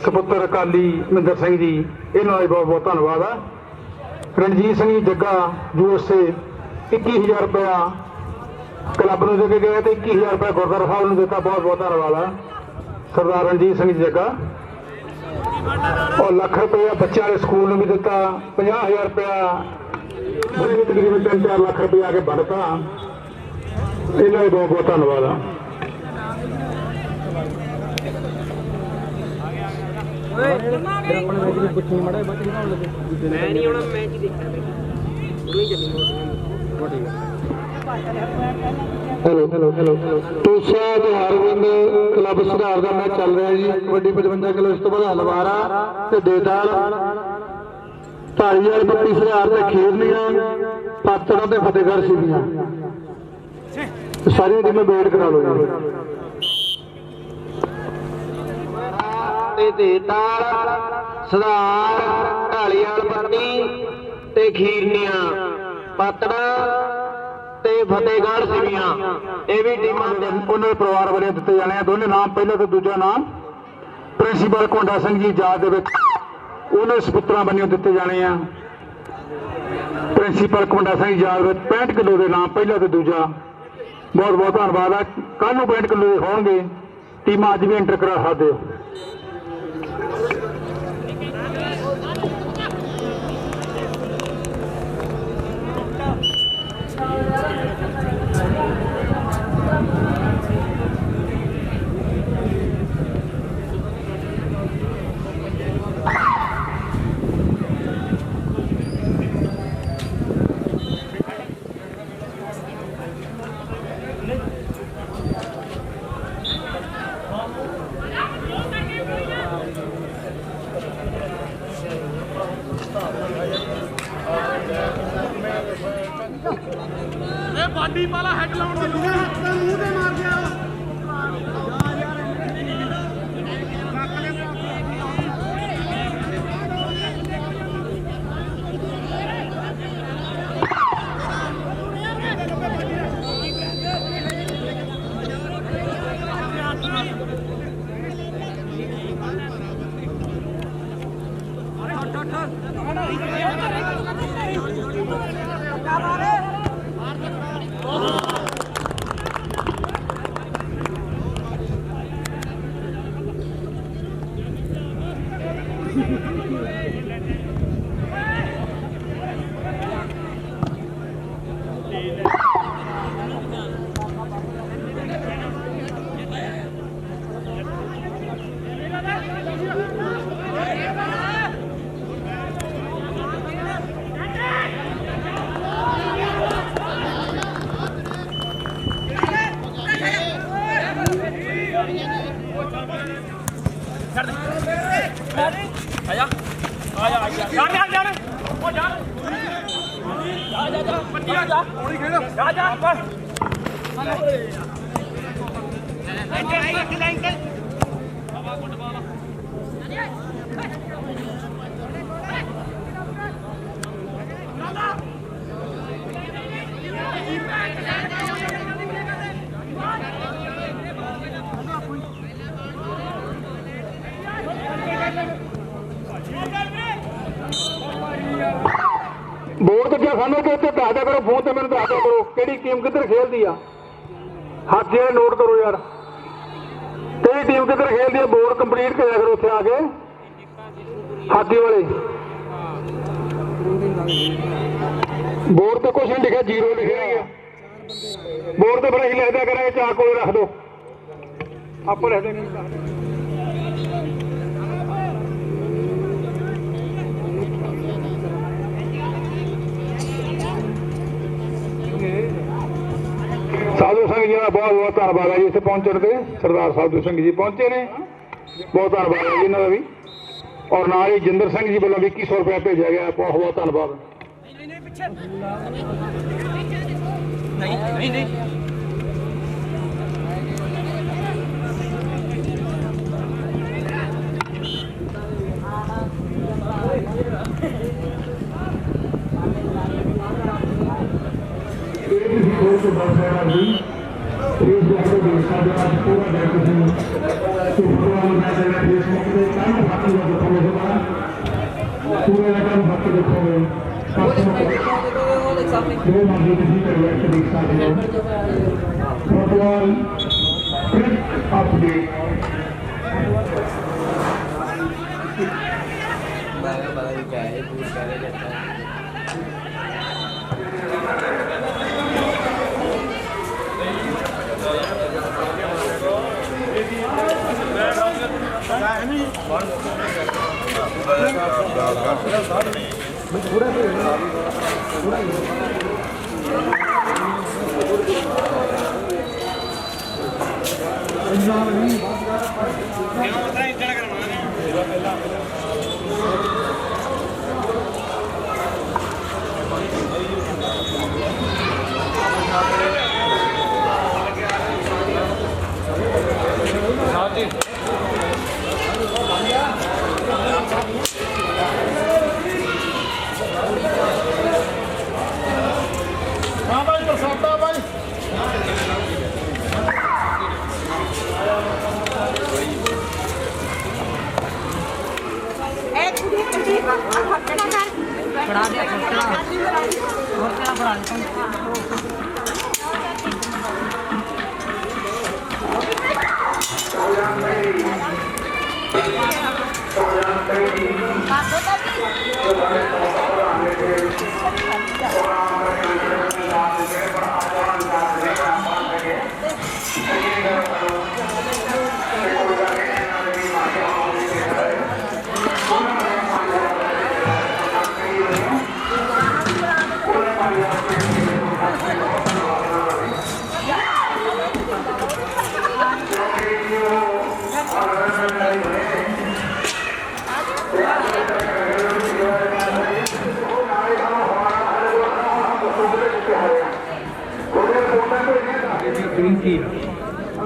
ਸਪੁੱਤਰ ਅਕਾਲੀ ਮਹਿੰਦਰ ਸਿੰਘ ਜੀ ਇਹਨਾਂ ਦਾ ਬਹੁਤ ਬਹੁਤ ਧੰਨਵਾਦ ਆ। ਰਣਜੀਤ ਸਿੰਘ ਜੀ ਜੱਗਾ USA 21000 ਰੁਪਇਆ ਕਲੱਬ ਨੂੰ ਦੇ ਕੇ ਗਏ ਤੇ 21000 ਰੁਪਏ ਗੁਰਦੁਆਰਾ ਸਾਹਿਬ ਨੂੰ ਦਿੱਤਾ। ਬਹੁਤ ਬਹੁਤ ਧੰਨਵਾਦ ਆ ਸਰਦਾਰ ਰਣਜੀਤ ਸਿੰਘ ਜੀ ਜੱਗਾ। और ਲੱਖ ਰੁਪਇਆ ਬੱਚਿਆਂ ਵਾਲੇ ਸਕੂਲ ਨੂੰ ਵੀ ਦਿੱਤਾ। 50000 ਰੁਪਇਆ ਤਕਰੀਬਨ 3-4 ਲੱਖ ਰੁਪਇਆ ਆ ਕੇ ਬਣਤਾ। ਇਹਨਾਂ ਦਾ ਬਹੁਤ ਬਹੁਤ ਧੰਨਵਾਦ ਆ। मैं नहीं होना मैच ही देखता ਹੈਲੋ ਤੂਸਾ ਤੇ ਹਰਵਿੰਦ ਕਲੱਬ ਸੁਧਾਰ ਦਾ ਮੈਚ ਚੱਲ ਰਿਹਾ ਜੀ। ਕਬੱਡੀ 55 ਕਿਲੋ ਇਸ ਤੋਂ ਬਾਅਦ ਹਲਵਾਰਾ ਤੇ ਦੇਦਾਲ ਧਾਰੀਵਾਲ 32 ਸੁਧਾਰ ਤੇ ਖੇਰਨੀਆਂ ਪਾਤੜਾ ਤੇ ਫਤਿਹਗੜ੍ਹ ਸੀਗੀਆਂ। ਸਾਰੀਆਂ ਟੀਮਾਂ ਵੇਟ ਕਰਾ ਲਓ ਜੀ। ਤੇ ਦੇਦਾਲ ਸੁਧਾਰ ਢਾਲੀਵਾਲ ਪੱਟੀ ਤੇ ਖੀਰਨੀਆਂ ਪਾਤੜਾ ਤੇ ਫਤਿਹਗੜ੍ਹ ਸੀਗੀਆਂ। ਇਹ ਵੀ ਟੀਮਾਂ ਉਹਨਾਂ ਦੇ ਪਰਿਵਾਰ ਵੱਲੋਂ ਦਿੱਤੇ ਜਾਣੇ ਆ। ਦੋਨੇ ਨਾਮ, ਪਹਿਲਾ ਤੇ ਦੂਜਾ ਨਾਮ ਪ੍ਰਿੰਸੀਪਲ ਕੋਂਡਾ ਸਿੰਘ ਜੀ ਯਾਦ ਦੇ ਵਿੱਚ ਉਹਨਾਂ ਸਪੁੱਤਰਾਂ ਵੱਲੋਂ ਦਿੱਤੇ ਜਾਣੇ ਆ। ਪ੍ਰਿੰਸੀਪਲ ਕੋਂਡਾ ਸਿੰਘ ਯਾਦ ਵਿੱਚ 65 ਕਿਲੋ ਦੇ ਨਾਮ, ਪਹਿਲਾ ਤੇ ਦੂਜਾ। ਬਹੁਤ ਬਹੁਤ ਧੰਨਵਾਦ ਆ। ਕੱਲ੍ਹ ਨੂੰ 65 ਕਿਲੋ ਦੇ ਹੋਣਗੇ ਟੀਮਾਂ, ਅੱਜ ਵੀ ਐਂਟਰ ਕਰਾ ਸਕਦੇ ਹੋ। ਬਾਡੀ ਵਾਲਾ ਹੈਡ ਲਾਉਣ ਦੇ ਦੂਜੇ ਹੱਥ ਨਾਲ ਮੂੰਹ ਤੇ ਮਾਰ ਗਿਆ। ਬੋਰਡ ਤੇ ਸਾਨੂੰ ਕਿ ਇੱਥੇ ਦੱਸ ਦਿਆ ਕਰੋ, ਫੋਨ ਤੇ ਮੈਨੂੰ ਦੱਸ ਦਿਆ ਕਰੋ ਕਿਹੜੀ ਟੀਮ ਕਿੱਧਰ ਖੇਡਦੀ ਆ। ਹਾਕੀ ਵਾਲੇ ਨੋਟ ਕਰੋ ਯਾਰ, ਕਿਹੜੀ ਟੀਮ ਕਿੱਧਰ ਖੇਡਦੀ ਆ, ਬੋਰਡ ਕੰਪਲੀਟ ਕਰਿਆ ਕਰੋ ਉੱਥੇ ਆ ਕੇ। ਹਾਕੀ ਵਾਲੇ ਬੋਰਡ ਤੇ ਕੁਛ ਨਹੀਂ ਲਿਖਿਆ, 0 ਲਿਖਿਆ ਆ ਬੋਰਡ ਤੇ। ਫਿਰ ਅਸੀਂ ਲਿਖ ਦਿਆ ਕਰਾਂਗੇ, ਚਾਰ ਕੋਲ ਰੱਖ ਦਿਓ, ਆਪਾਂ ਲਿਖ ਦਿਆਂਗੇ। ਸਾਧੂ ਸਿੰਘ ਜੀ ਦਾ ਬਹੁਤ ਬਹੁਤ ਧੰਨਵਾਦ ਹੈ ਜੀ ਇੱਥੇ ਪਹੁੰਚਣ ਤੇ। ਸਰਦਾਰ ਸਾਧੂ ਸਿੰਘ ਜੀ ਪਹੁੰਚੇ ਨੇ, ਬਹੁਤ ਧੰਨਵਾਦ ਹੈ ਜੀ ਇਹਨਾਂ ਦਾ ਵੀ। ਔਰ ਨਾਲ ਹੀ ਜਿੰਦਰ ਸਿੰਘ ਜੀ ਵੱਲੋਂ 2100 ਰੁਪਇਆ ਭੇਜਿਆ ਗਿਆ, ਬਹੁਤ ਬਹੁਤ ਧੰਨਵਾਦ।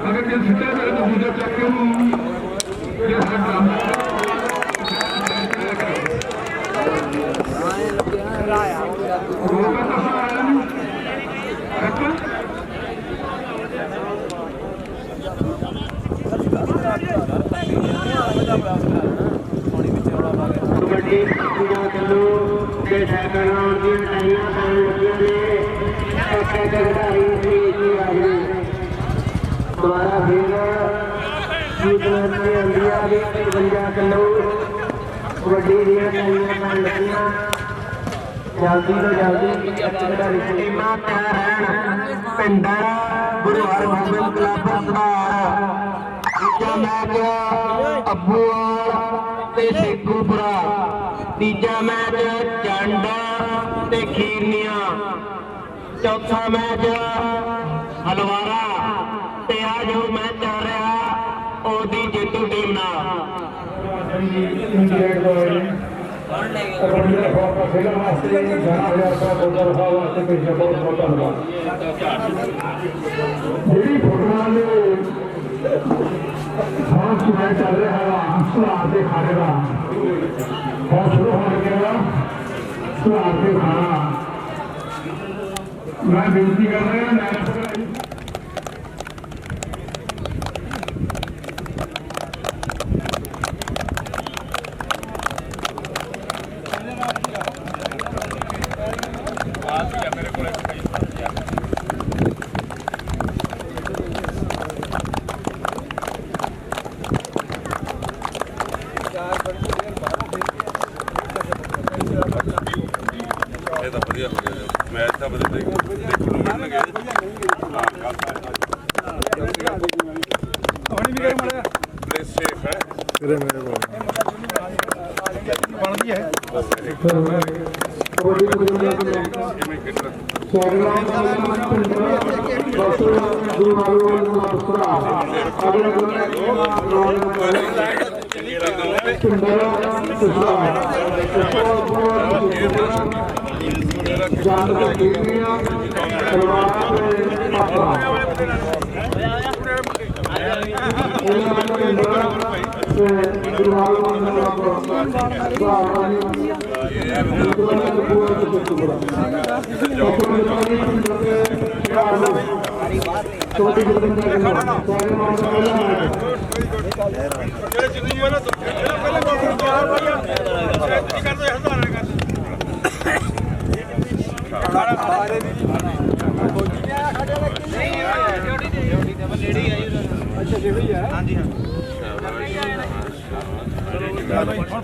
अगर दिल सिटे मेरे तो दूसरे चक्के द्वारा फिर इंडिया के 55 किलो कबड्डी लगियां जल्दी तो जल्दी टीमां तैयार हैं। पिंडर गुरु हरगोबिंद क्लब सुधार दूजा मैच अब्बूवाल ते शेखूपुरा, तीजा मैच चंड ते खीरनिया, चौथा मैच हलवारा ते आ जो मैच चल रहा ओदी जेतू टीम नाल। ਜਿਹੜੀ ਫੁੱਟਬਾਲ ਖਾਸ ਮੈਚ ਚੱਲ ਰਿਹਾ ਹੈ ਸੁਹਾਰ ਦੇ ਖਾਣੇ ਦਾ ਬਹੁਤ ਸ਼ੁਰੂ ਹੋ ਗਿਆ ਸੁਹਾਰ ਦੇ ਖਾਣਾ। ਮੈਂ ਬੇਨਤੀ ਕਰ ਰਿਹਾ ਮੈਂ ਇਹ ਤਾਂ ਵਧੀਆ ਹੋ ਗਿਆ ਮੈਚ ਤਾਂ ਵਧੀਆ ਦੇਖਣ ਨੂੰ ਮਿਲਣਗੇ। ਪਾਣੀ ਵੀ ਗਰਮ ਆ ਪਲੇਸ ਸੇਫ ਹੈ ਤੇਰੇ ਮੇਰੇ ਕੋਲ ਬਣਦੀ ਹੈ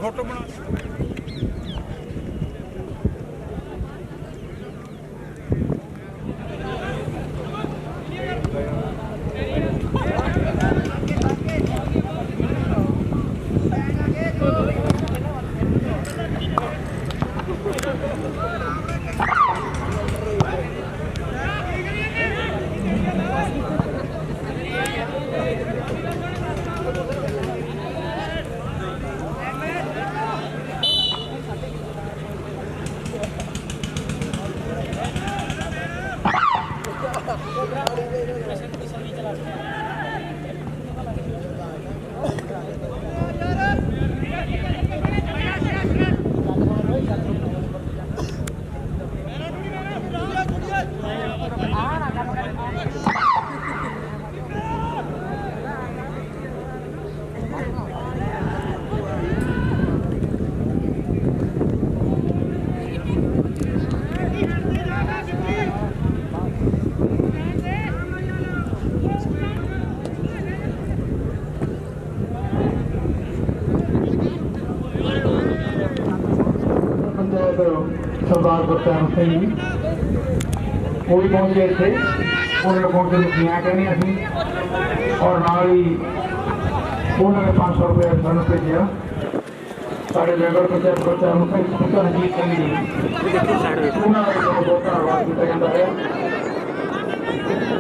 ਫੋਟੋ ਬਣਾ सरदार गुरचरण सिंह वो भी पहुंचे थे उन्होंने पहुंचे मुखिया कहने अभी और नाल ही उन्होंने 500 रुपये सन भेजा साढ़े मैंबर पंचायत गुरचरण सिंह स्पीकर रंजीत सिंह जी उन्होंने बहुत धन्यवाद किया जाता है।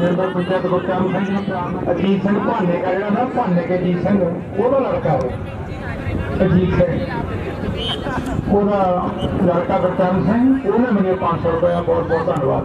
मैंबर पंचायत गुरचरण सिंह अजीत सिंह भाने का जोड़ा ना भाने के अजीत सिंह वो लड़का है अजीत सिंह ਉਹਦਾ ਲੜਕਾ ਗੁਰਚਰਨ ਸਿੰਘ ਉਹਨੇ ਮੈਨੂੰ 500 ਰੁਪਏ ਬਹੁਤ ਬਹੁਤ ਧੰਨਵਾਦ।